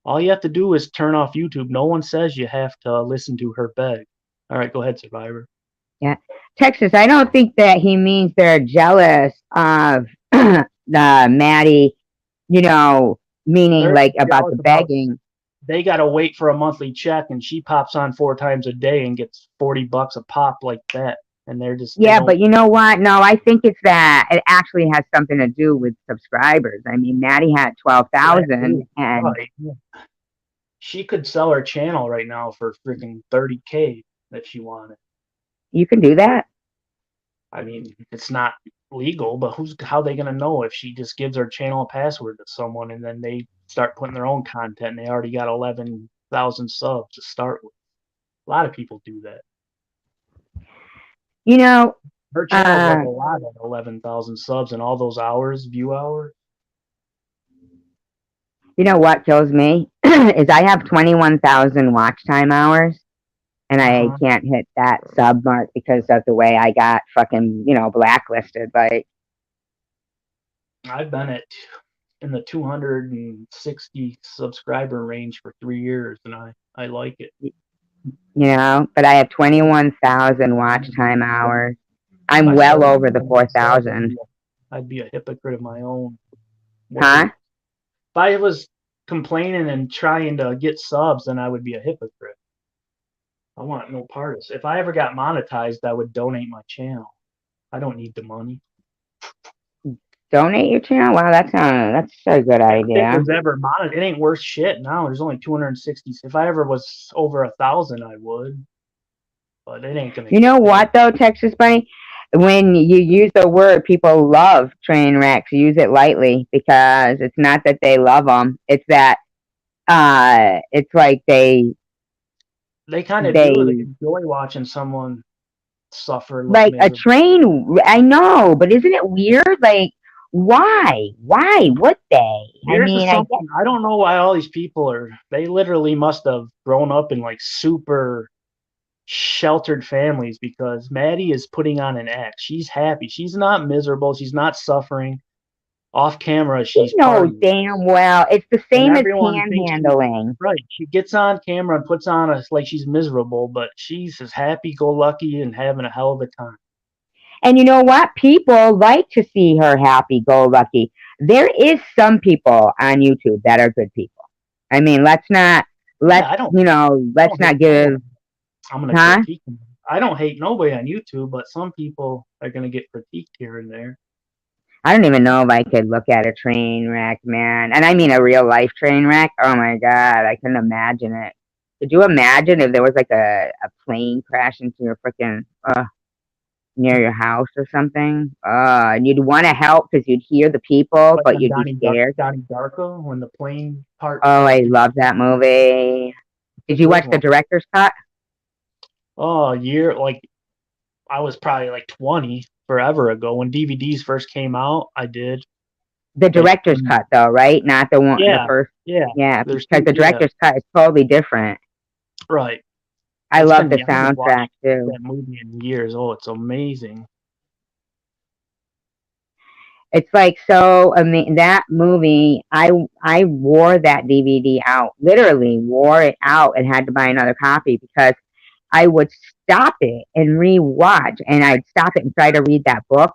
All you have to do is turn off YouTube. No one says you have to listen to her beg. All right, go ahead, Survivor. yeah, Texas. I don't think that he means they're jealous of the Maddie. You know, meaning They're like about jealous the about begging. they got to wait for a monthly check, and she pops on 4 times a day and gets $40 a pop like that. And they Yeah, but don't. you know what? No, I think it's that it actually has something to do with subscribers. I mean, Maddie had That 12,000, is and right. She could sell her channel right now for freaking 30K if she wanted. you can do that. I mean, it's not legal, but how they gonna know if she just gives her channel a password to someone and then they start putting their own content and they already got 11,000 subs to start with? A lot of people do that. You know, Her channel's uh, like a lot of 11,000 subs and all those hours, view hours. you know what kills me is I have 21,000 watch time hours, and Uh I huh. can't hit that sub mark because of the way I got fucking blacklisted. Like, I've been at in the 260 subscriber range for 3 years, and I like it. but I have 21,000 watch time hours. If I'm I well started over the selling subs, 4,000. I'd be a hypocrite of my own. What Huh? if I was complaining and trying to get subs, then I would be a hypocrite. I want no part of this. If I ever got monetized, I would donate my channel. I don't need the money. Donate your channel? Wow, that's a good If it idea. was ever monetized, it ain't worth shit now. There's only 260. If I ever was over 1,000, I would, but it ain't gonna You get know there. what though, Texas Bunny? When you use the word, people love train wrecks. Use it lightly because it's not that they love them. It's that it's like They kind of do. They they enjoy watching someone suffer, look like a miserable. train. I know, but isn't it weird? Like, why? Why would they? I Here's the mean, I get. something. I don't know why all these people are. They literally must have grown up in like super sheltered families because Maddie is putting on an act. She's happy. She's not miserable. She's not suffering. Off camera, You she's know partying. damn well it's the And same as everyone thinks she's panhandling. right. She gets on camera and puts on us like she's miserable, but she's as happy go lucky and having a hell of a time. And you know what? People like to see her happy go lucky. There is some people on YouTube that are good people. I mean, Yeah, I let's don't hate not no one. give, I'm gonna huh? critique them. I don't hate nobody on YouTube, but some people are gonna get critiqued here and there. I don't even know if I could look at a train wreck, man. And I mean a real life train wreck. Oh my God, I couldn't imagine it. Could you imagine if there was like a plane crash into your freaking, near your house or something? And you'd want to help because you'd hear the people, Like but on you'd be scared. Donnie Darko when the plane part Oh, fell I to love that movie. Did you good watch the one. director's cut? Oh, a year like I was probably like 20 forever ago when DVDs first came out. I did The like director's cut, though, right? Not the one, the yeah, first. yeah. Yeah, There's because the yeah, director's cut is totally different. right. I It's love been the I haven't watched soundtrack too. that movie in years. Oh, it's amazing. It's like so. I mean, that movie. I wore that DVD out. Literally wore it out and had to buy another copy because I would stop it and rewatch, and I'd stop it and try to read that book.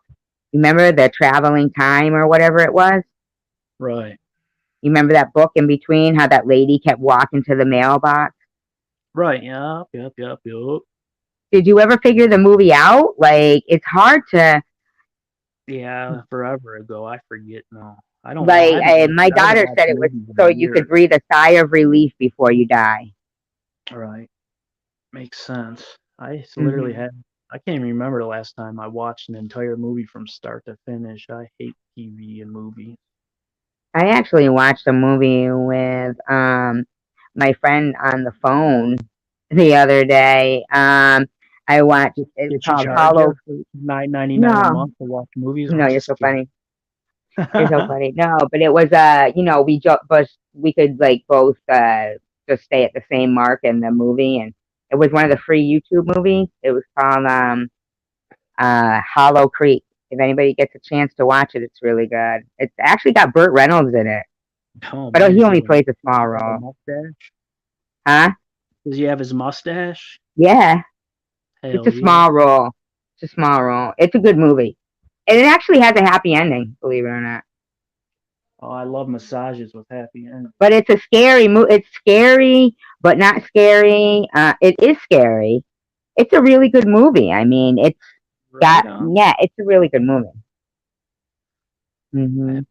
Remember the traveling time or whatever it was? Right. You remember that book in between? How that lady kept walking to the mailbox? Right. Yep. Yep. Yep. Yep. Did you ever figure the movie out? Like, it's hard to, Yeah. Forever ago. I forget now. I don't. I like, haven't. my I haven't daughter watched said it was movies in so a you year. could breathe a sigh of relief before you die. Right. Makes sense. Literally Hmm. had. I can't even remember the last time I watched an entire movie from start to finish. I hate TV and movies. I actually watched a movie with my friend on the phone the other day. I watched, it's Did she called charge Hollow. you for $9.99 a No, month to watch movies? no, I'm you're just so kidding. funny. You're so funny. No, but it was but we could like both just stay at the same mark in the movie, and it was one of the free YouTube movies. It was called Hollow Creek. If anybody gets a chance to watch it, it's really good. It's actually got Burt Reynolds in it, Oh but man, he only plays a small does he have a role. mustache? Huh? Does he have his mustache? Yeah, it's Hell a yeah. small role. It's a small role. It's a good movie, and it actually has a happy ending. Believe it or not. Oh, I love massages with happy endings. But it's a scary movie. It's scary, but not scary. It is scary. It's a really good movie. I mean, it's Right got on. yeah, it's a really good movie. I Hmm.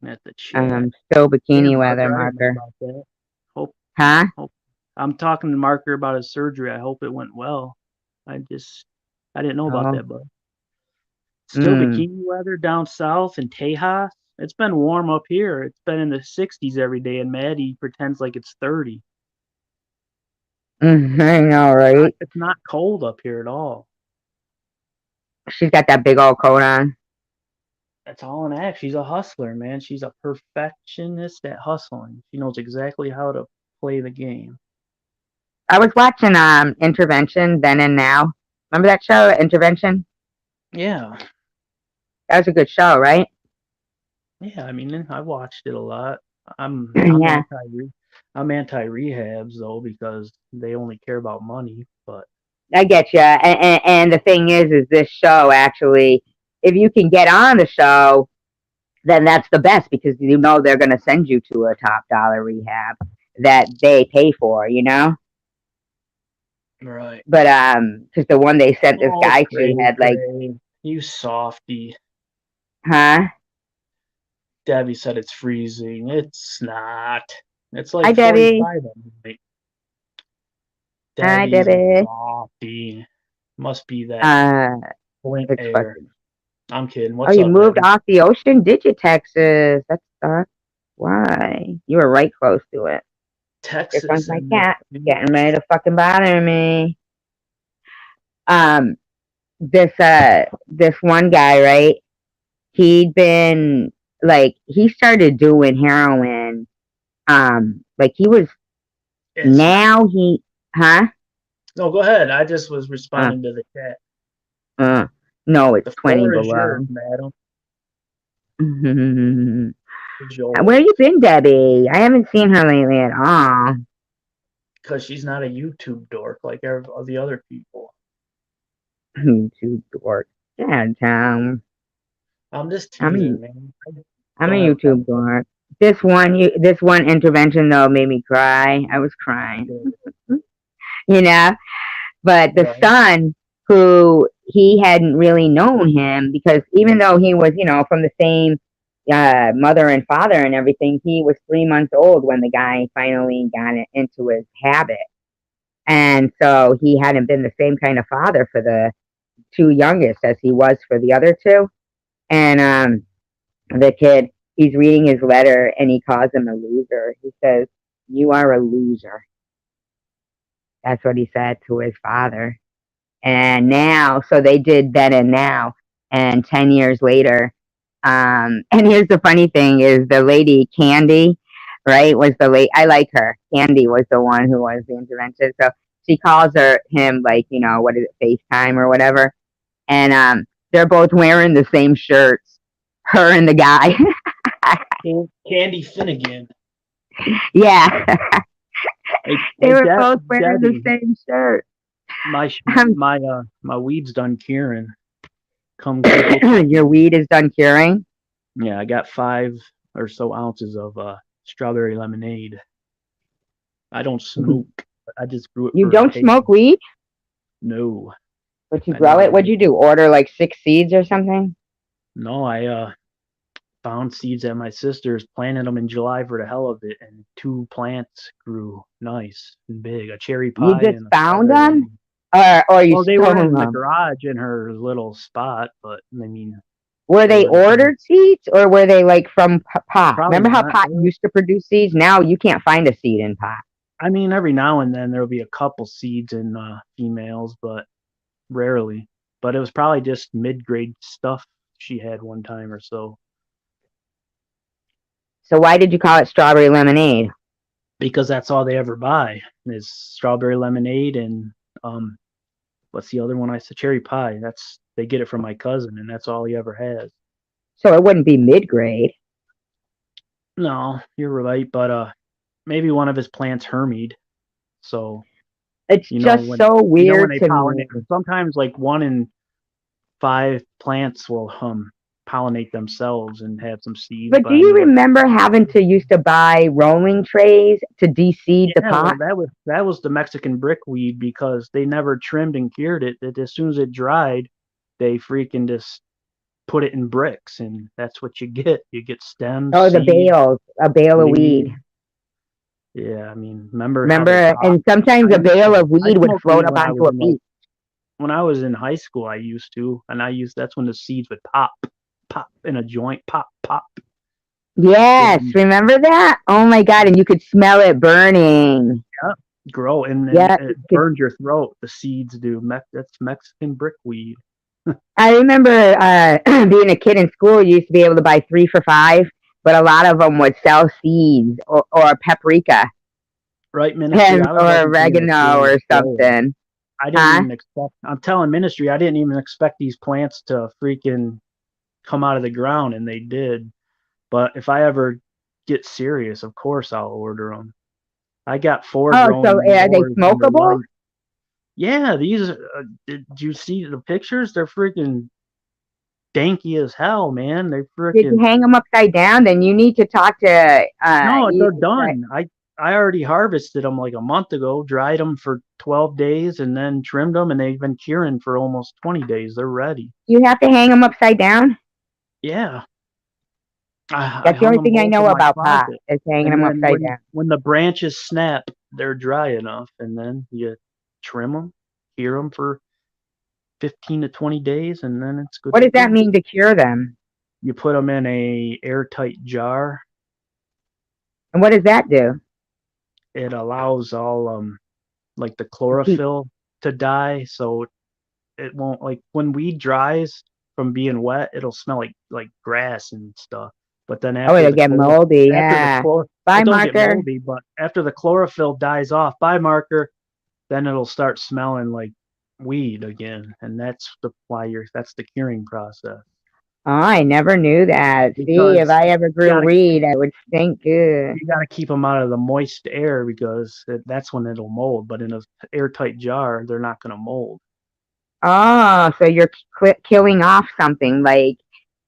have at the chat. Still Yeah, bikini weather Marker, I didn't know marker. about that. Hope, Huh? hope. I'm talking to Marker about his surgery. I hope it went well. I just, I didn't know about Oh. that, but still Mm. bikini weather down south in Tejas. It's been warm up here. It's been in the 60s every day, and Maddie pretends like it's 30. I know, right? It's not cold up here at all. She's got that big old coat on. That's all an act. She's a hustler, man. She's a perfectionist at hustling. She knows exactly how to play the game. I was watching Intervention then and now. Remember that show, Intervention? Yeah, That was a good show, right? yeah. I mean, I watched it a lot. I'm Yeah, I'm anti rehabs though because they only care about money. But I get you. And the thing is this show actually, if you can get on the show, then that's the best because you know they're going to send you to a top dollar rehab that they pay for, you know. right. But because the one they sent this Oh, guy to cray had like, cray. You softy. huh? Debbie said it's freezing. It's not. It's Hi, like Debbie. 45 at night. Hi, Debbie's a Debbie. softy. Must be that Uh, Flint it's air. fucking. I'm kidding. Oh, What's you up, moved Debbie? off the ocean, did you, Texas? That sucks. Why? You were right close to it. Here comes Texas my and the cat getting ready beach. to fucking bother me. Um, this one guy, right? He'd been like he started doing heroin. Like he was It's now he, huh? no. Go ahead. I just was Uh, responding to the chat. uh. No, it's The 20 floor is yours, below. madam. Where Joel, you been, Debbie? I haven't seen her lately at all. because she's not a YouTube dork like all the other people. YouTube dork. Yeah, Tom. I'm just I'm teasing, a, man. I I'm a don't have time YouTube for dork. This one intervention though made me cry. I was crying, it. you know. But the Right. son, who he hadn't really known him because even though he was, from the same mother and father and everything, he was 3 months old when the guy finally got into his habit. And so he hadn't been the same kind of father for the two youngest as he was for the other two. And the kid, he's reading his letter and he calls him a loser. He says, "You are a loser." That's what he said to his father. And now, so they did then and now, and 10 years later. And here's the funny thing is the lady Candy, right, was the late. I like her. Candy was the one who was the intervention. So she calls him like, what is it, FaceTime or whatever. And they're both wearing the same shirts, her and the guy. Candy Finnegan. Yeah, Hey, they hey, were both wearing the Debbie. same shirt. Um, my weed's done curing. Come get your your weed. weed is done curing. Yeah, I got 5 or so ounces of strawberry lemonade. I don't smoke. I just grew it You for the don't taste. smoke weed, No, but you I grow never it. What'd did. you do? Order like 6 seeds or something? No, I found seeds at my sister's, planted them in July for the hell of it, and 2 plants grew nice and big, a cherry You pie just and a found strawberry them, lemon. or you Well, they were stole in the them? garage in her little spot, but I mean, Were they they were just in ordered seeds, or were they like from pot? probably Remember how not. pot used to produce seeds? Now you can't find a seed in pot. I mean, every now and then there'll be a couple seeds in females, but rarely. But it was probably just mid-grade stuff she had one time or so. So why did you call it strawberry lemonade? Because that's all they ever buy is strawberry lemonade and um what's the other one I said? Cherry pie. That's they get it from my cousin, and that's all he ever has. So it wouldn't be mid grade. No, you're right, but maybe one of his plants hermied. So It's just so when weird they to me. pollinate, sometimes like 1 in 5 plants will pollinate themselves and have some seeds. But But do I you mean, remember having to used to buy rolling trays to de-seed the yeah, pot? well, that was the Mexican brickweed because they never trimmed and cured it. That as soon as it dried, they freaking just put it in bricks, and that's what you get. You get stems, Oh, the seeds, bales, a bale of leaves. weed. Yeah, I mean, remember how they Remember? pop? And sometimes I a used bale to. of I weed would smoked float weed up when I onto was a in like beach. when I was in high school. I used to, and that's when the seeds would pop in a joint, pop, pop. Yes, Would remember that? Oh my God, and you could smell it burning. yeah, grow, and then Yeah, it burns your throat. The seeds do. That's Mexican brickweed. I remember being a kid in school. You used to be able to buy 3 for $5, but a lot of them would sell seeds or paprika Right, ministry. and I was or lucky being a oregano serious or grower. something. I didn't Huh? even expect. I'm telling ministry. I didn't even expect these plants to freaking come out of the ground, and they did. But if I ever get serious, of course I'll order them. I got 4 Oh, growing so are they indoors, and they're smokable? like, yeah, these. Did you see the pictures? They're freaking danky as hell, man. They Did you freaking hang them upside down? Then you need to talk to no, you. they're done. I already harvested them like a month ago, dried them for 12 days, and then trimmed them, and they've been curing for almost 20 days. They're ready. You have to hang them upside down. Yeah, I That's the hung only them thing I both know in my about pot closet, is hanging and them then upside down. when the branches snap, they're dry enough, and then you trim them, cure them for 15 to 20 days, and then it's good What to does that go. mean to cure them? You put them in a airtight jar. And what does that do? It allows all like the To keep. chlorophyll to die, so it won't, like when weed dries from being wet, it'll smell like grass and stuff. But then Oh, it'll get moldy. Yeah. it Bye, don't get marker. moldy, but after the chlorophyll dies off by marker, then it'll start smelling like weed again, and that's the curing process. Oh, I never knew that. See, if Because I ever you grew gotta weed, I would stink good. you gotta keep them out of the moist air because that's when it'll mold. But in a airtight jar, they're not gonna mold. Oh, so you're killing off something like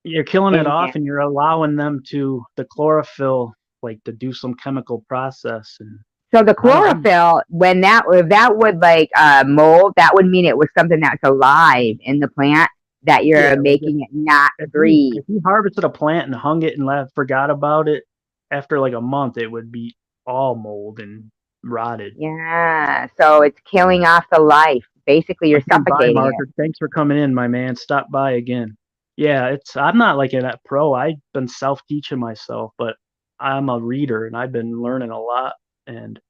You're killing it in off, there. and you're allowing them to the chlorophyll like to do some chemical process. And So the I don't I'm chlorophyll, when that if that would like mold, that would mean it was something that's alive in the plant that yeah, you're like making it not if you breathe. if you harvested a plant and hung it and forgot about it, after like a month it would be all mold and rotted. Yeah. So it's killing off the life. Basically, you're Again, bye, suffocating it. Marker. Thanks for coming in, my man. Stop by again. Yeah, it's I'm not like a pro. I've been self teaching myself, but I'm a reader and I've been learning a lot. And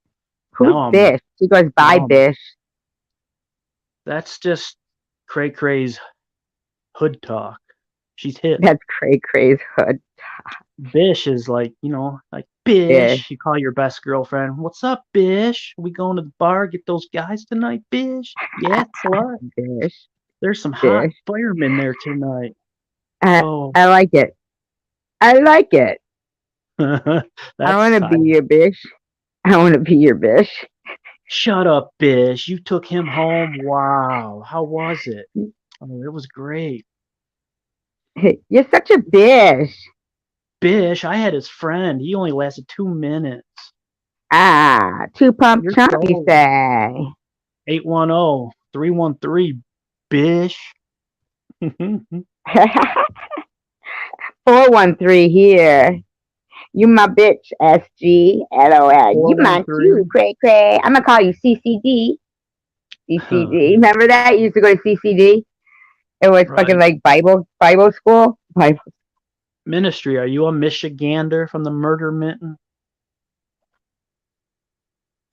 Who's now I'm Bish? She goes, bye, now I'm Bish. that's just Cray Cray's hood talk. She's hip. That's Cray Cray's hood. Bish is like, like Bish. Bish. You call your best girlfriend. What's up, Bish? We going to the bar, get those guys tonight, Bish? Yeah, slut. Bish. There's some hot Bish. firemen there tonight. I, Oh, I like it. I like it. I that's want to I, be your Bish. I want to be your Bish. Shut up, Bish. You took him home. Wow. How was it? Oh, it was great. You're such a bitch. Bish, I had his friend. He only lasted 2 minutes. Ah, two pump You're chump, you so say. 810-313, Bish. 413 here. You my bitch, SG, LOL. You mine too, 413. cray cray. I'm gonna call you CCD. CCD. Yeah, Remember that? You used to go to CCD? It was fucking right. like Bible school. Bible. Ministry, are you a Michigander from the Murder Mitten?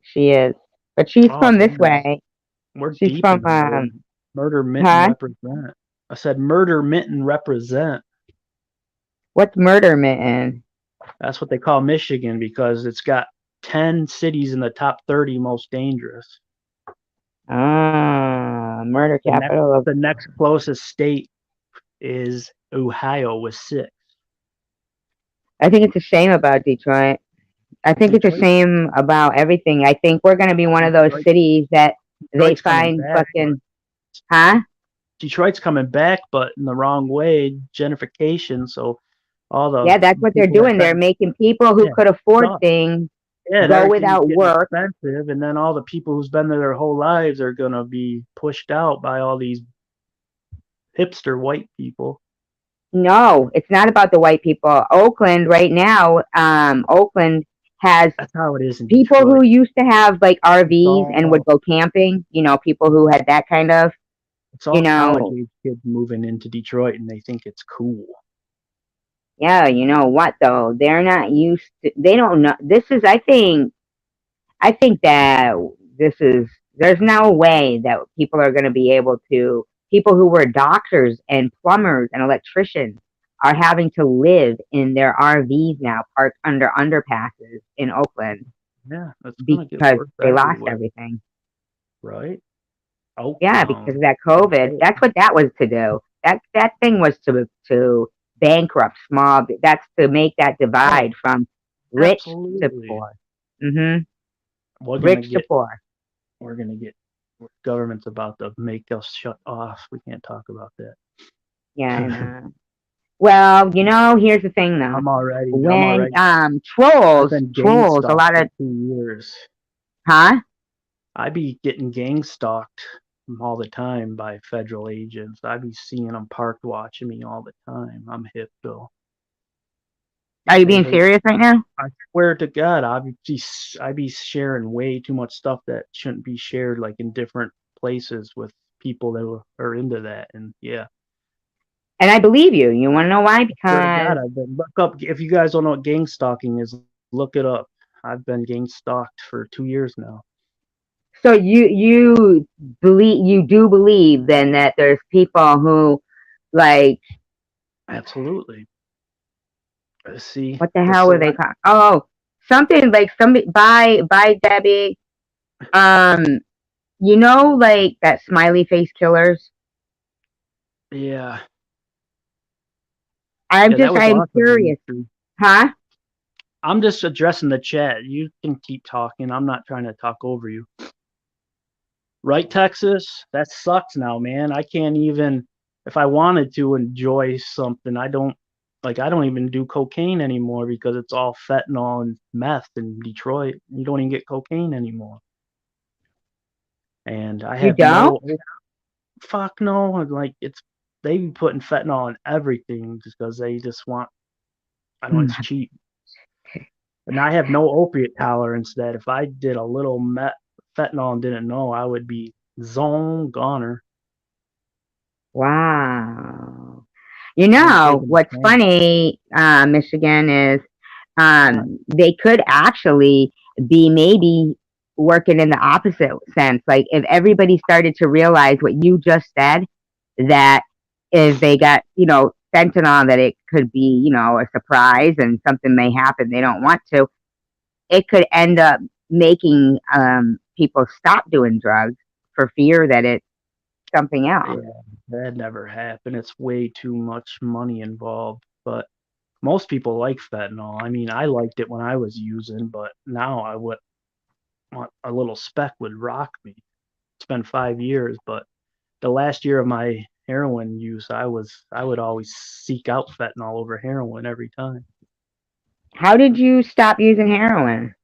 She is, but she's Oh, from this man. way. We're She's deep in from the Murder Mitten huh? represent. I said Murder Mitten represent. What's murder mitten? That's what they call Michigan because it's got 10 cities in the top 30 most dangerous. Ah, murder The next capital of. the next closest state is Ohio with 6. I think it's a shame about Detroit. I think it's a Detroit shame about everything. I think we're gonna be one of those Detroit cities that they Detroit's coming find back, but fucking huh? Detroit's coming back, but in the wrong way, gentrification. So all the Yeah, that's what they're people that doing. They're been making people who yeah, could afford duh. things Yeah, and go everything's without getting work. expensive, and then all the people who's been there their whole lives are gonna be pushed out by all these hipster white people. No, it's not about the white people. Oakland right now, Oakland has That's how it is in people Detroit. who used to have like It's RVs and would all go camping. You know, people who had that kind of, it's you all college know, age kids moving into Detroit, and they think it's cool. yeah, you know what though? They're not used to, they don't know. I think that this is, there's no way that people are going to be able to, people who were doctors and plumbers and electricians are having to live in their RVs now, parked under underpasses in Oakland Yeah, it's gonna get because worse they lost everywhere, everything. right? Yeah, because Oaktown. of that That's COVID. it. That's what that was to do. That thing was to bankrupt small. That's to make that Oh, divide from rich to absolutely. poor. Hmm. We're gonna Rich to get poor. we're gonna get government's about to make us shut off. We can't talk about that. Yeah, and well, you know, here's the thing though. I'm When already. I've been gang trolls, a stalked lot for of 2 years. huh? I be getting gang stalked all the time by federal agents. I be seeing them parked watching me all the time. I'm hip though. Are you They being hate. serious right now? I swear to God, I be sharing way too much stuff that shouldn't be shared, like in different places with people that are into that. And yeah, And I believe you. You want to know why? I swear to God, Because I've been look up. If you guys don't know what gang stalking is, look it up. I've been gang stalked for 2 years now. so you do believe then that there's people who like Absolutely. See, what the the hell were they select. called? Oh, something like somebody by Debbie. Um, you know, like that smiley face killers. Yeah, I'm yeah, that just was I'm awesome. curious, Dimitri. huh? I'm just addressing the chat. You can keep talking. I'm not trying to talk over you. Right, Texas? That sucks now, man. I can't even, if I wanted to enjoy something, I don't even do cocaine anymore because it's all fentanyl and meth in Detroit. You don't even get cocaine anymore. And I You have don't? fuck no. Like, they be putting fentanyl in everything just because they just want, I know it's cheap. And I have no opiate tolerance that if I did a little fentanyl and didn't know, I would be zone goner. Wow. You I ain't know taking a what's chance. funny, Michigan is What? they could actually be maybe working in the opposite sense. Like if everybody started to realize what you just said, that if they got, you know, fentanyl, that it could be, you know, a surprise and something may happen they don't want to, it could end up making people stop doing drugs for fear that it's something else. Yeah, that never happened. It's way too much money involved. But most people like fentanyl. I mean, I liked it when I was using, but now I would. a little speck would rock me. It's been 5 years, but the last year of my heroin use, I would always seek out fentanyl over heroin every time. How did you stop using heroin?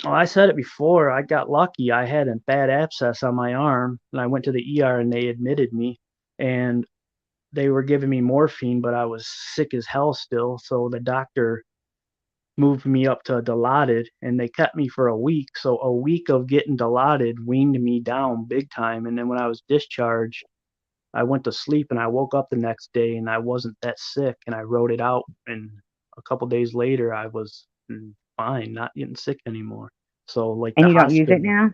Oh, I said it before. I got lucky. I had a bad abscess on my arm, and I went to the ER and they admitted me. And they were giving me morphine, but I was sick as hell still. So the doctor moved me up to Dilaudid, and they kept me for a week. So a week of getting Dilaudid weaned me down big time. And then when I was discharged, I went to sleep and I woke up the next day and I wasn't that sick, and I wrote it out. And a couple days later, I was fine, not getting sick anymore. So like And the you don't use it hospital, now?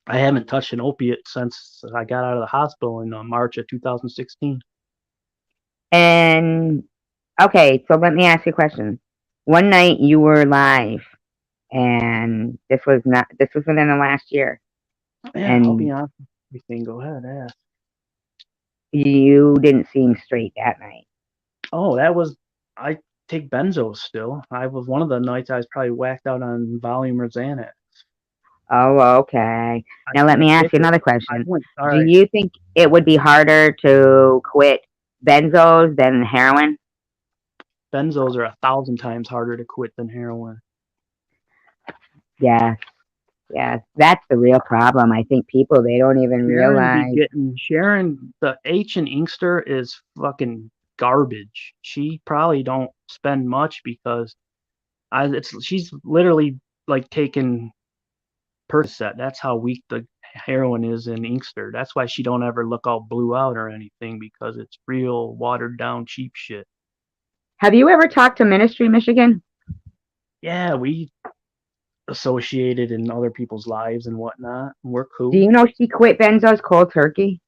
I haven't touched an opiate since I got out of the hospital in March of 2016. And okay, so let me ask you a question. One night you were live, and this was within the last year, Yeah, I'll be and honest with everything. Go ahead, ask. you didn't seem straight that night. Oh, I take benzos still. I was one of the nights I was probably whacked out on volume or Xanax. Oh, okay. I Now let can't me ask kick you it. another I question. went, all Do right. you think it would be harder to quit benzos than heroin? Benzos are 1,000 times harder to quit than heroin. Yes, yes. That's the real problem. I think people, they don't even realize. Sharon, the H in Inkster is fucking garbage. She probably don't spend much because she's literally like taking Percocet. That's how weak the heroin is in Inkster. That's why she don't ever look all blue out or anything, because it's real watered down cheap shit. Have you ever talked to Ministry Michigan? Yeah, we associated in other people's lives and whatnot. We're Do cool. you know she quit benzos cold turkey?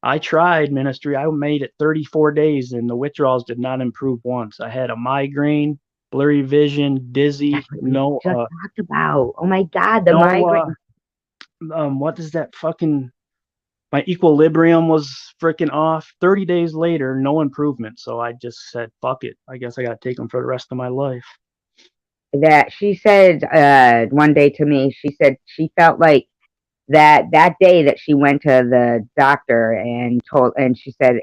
I tried ministry. I made it 34 days and the withdrawals did not improve once. I had a migraine, blurry vision, That's dizzy, what we just talked about. Oh my God, the no, migraine. what is that fucking, my equilibrium was freaking off. 30 days later, no improvement. So I just said, fuck it. I guess I got to take them for the rest of my life. That she said one day to me, she said she felt like that day that she went to the doctor and she said,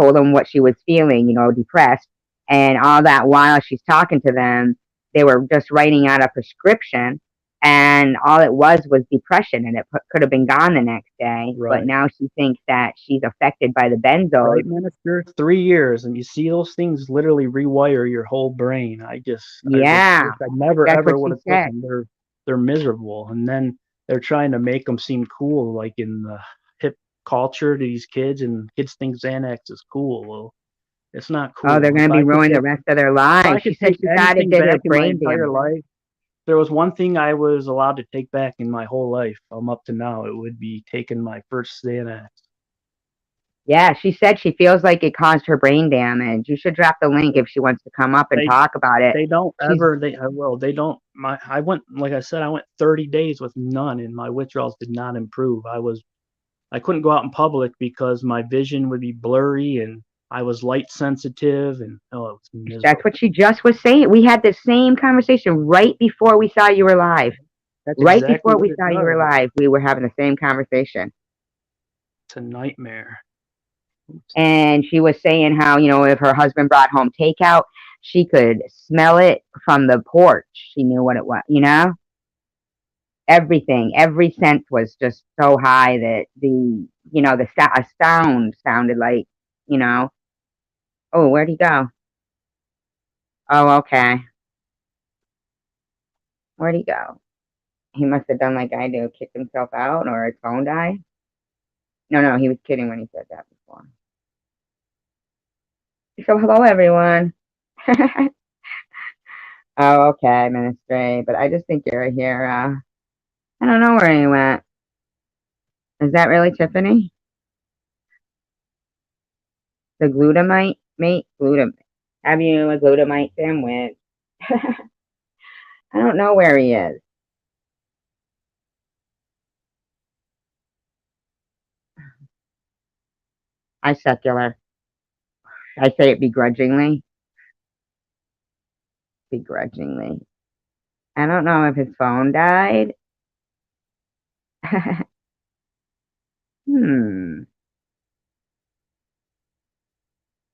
told them what she was feeling, depressed, and all that while she's talking to them, they were just writing out a prescription, and all it was depression, and it could have been gone the next day, but Right. now she thinks that she's affected by the Right, benzos. minister? 3 years, and you see those things literally rewire your whole brain. I just Yeah, wish I never that's ever what would she have took said. them. They're miserable, and then they're trying to make them seem cool, like in the hip culture to these kids, and kids think Xanax is cool. Well, it's not Oh, they're cool. going to be ruined the rest of their If I lives. She could said take she thought it anything did her back in my brain entire damage. life, there was one thing I was allowed to take back in my whole life, up to now, it would be taking my first Xanax. Yeah, she said she feels like it caused her brain damage. You should drop the link if she wants to come up and They talk about it. They don't She's ever. They don't. I went, like I said, I went 30 days with none, and my withdrawals did not improve. I couldn't go out in public because my vision would be blurry, and I was light sensitive, and oh, it was That's miserable. what she just was saying. We had the same conversation right before we saw you were live. That's Right exactly before what we it saw you were does. live, we were having the same conversation. It's a nightmare. And she was saying how, if her husband brought home takeout, she could smell it from the porch. She knew what it was. Everything, every sense was just so high that a sound sounded like, you know, oh, where'd he go? Oh, okay. Where'd he go? He must have done like I do, kicked himself out, or his phone died. No, no, he was kidding when he said that before. So, hello, everyone. Oh, okay, Ministry. But I just think you're here. I don't know where he went. Is that really Tiffany? The glutamite, mate? Glutamate. Have you a glutamite sandwich? I don't know where he is. I secular. I say it begrudgingly. Begrudgingly. I don't know if his phone died. Hmm.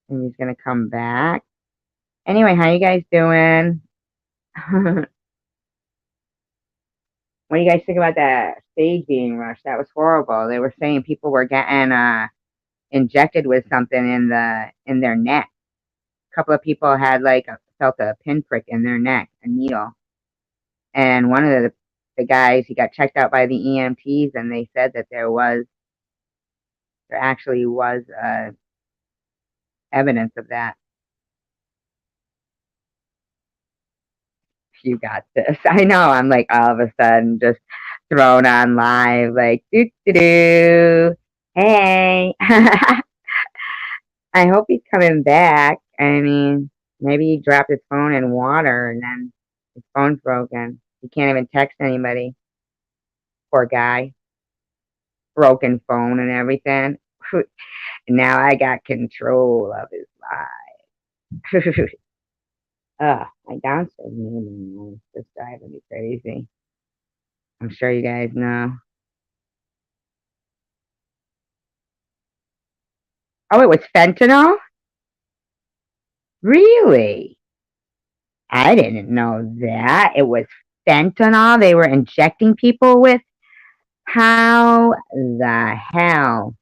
And he's gonna come back. Anyway, how you guys doing? What do you guys think about that stage being rushed? That was horrible. They were saying people were getting injected with something in their neck. A couple of people had like felt a pinprick in their neck, a needle. And one of the guys, he got checked out by the EMTs, and they said that there actually was evidence of that. You got this. I know. I'm like all of a sudden just thrown on live, like doo doo doo. Hey, I hope he's coming back. I mean, maybe he dropped his phone in water and then his phone's broken. He can't even text anybody. Poor guy. Broken phone and everything. Now I got control of his life. My downstairs neighbor is just driving me crazy. I'm sure you guys know. Oh, it was fentanyl? Really? I didn't know that. It was fentanyl they were injecting people with. How the hell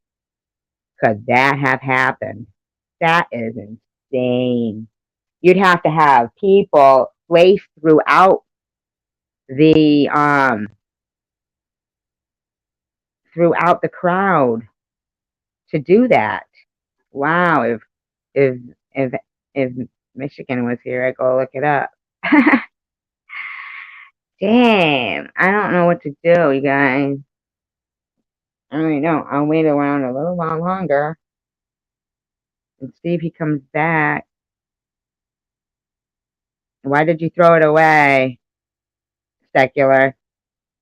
could that have happened? That is insane. You'd have to have people placed the um throughout the crowd to do that. Wow, if if if Michigan was here, I'd go look it up. Damn, I don't know what to do, you guys. I really don't. I'll wait around a little while longer and see if he comes back. Why did you throw it away, Secular?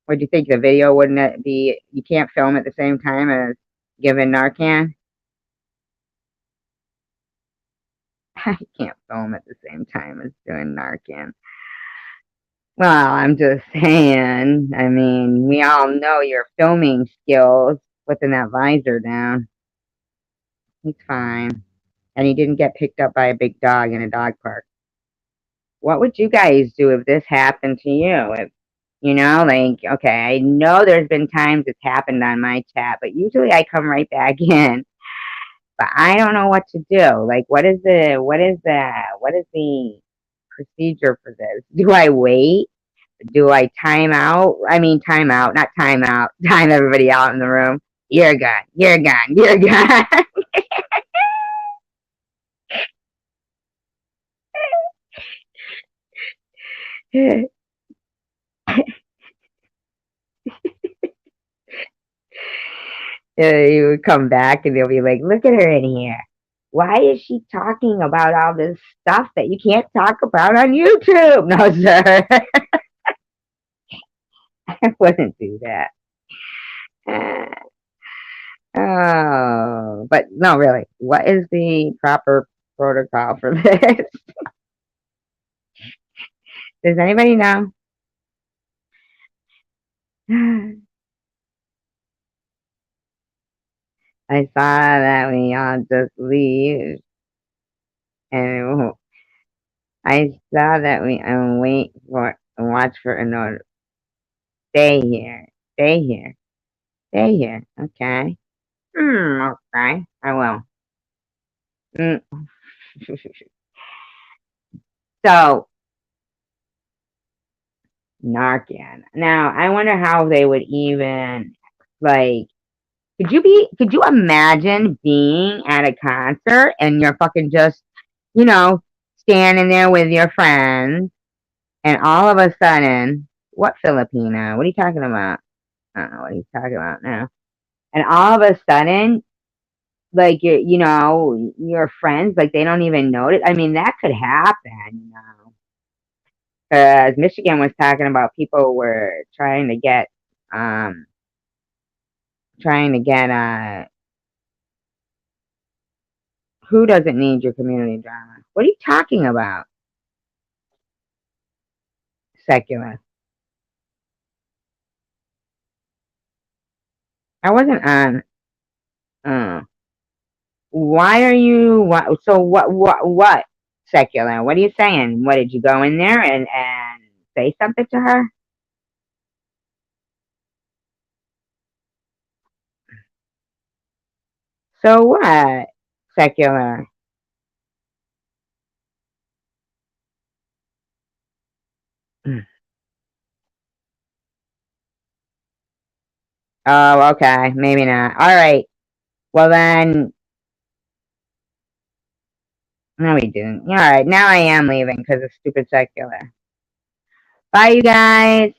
What do you think? The video wouldn't it be? You can't film at the same time as giving Narcan. I can't film at the same time as doing Narcan. Well, I'm just saying. I mean, we all know your filming skills. Putting that visor down. He's fine. And he didn't get picked up by a big dog in a dog park. What would you guys do if this happened to you? If, like, okay, I know there's been times it's happened on my chat, but usually I come right back in. But I don't know what to do. Like, what is the procedure for this? Do I wait? Do I time out? I mean, time out, not time out. Time everybody out in the room. You're gone. You're gone. You're gone. You would come back and they'll be like, look at her in here. Why is she talking about all this stuff that you can't talk about on YouTube? No, sir. I wouldn't do that. Oh, but no, really. What is the proper protocol for this? Does anybody know? I saw that we all just leave, and I saw that we wait for and watch for an order. Stay here. Stay here. Stay here. Okay. Okay. I will. Mm. So, Narcan. Now, I wonder how they would even like. Could you imagine being at a concert and you're fucking just, you know, standing there with your friends and all of a sudden, what Filipino? What are you talking about? I don't know what he's talking about now. And all of a sudden, like your friends, like they don't even notice. I mean, that could happen. Because Michigan was talking about people were um, trying to get who doesn't need your community drama? What are you talking about? Secular. I wasn't on. Uh, why are you? What? So what? What? Secular? What are you saying? What did you go in there and say something to her? So what? Secular. Oh, okay. Maybe not. All right. Well then, no, we didn't. All right. Now I am leaving because of stupid secular. Bye, you guys.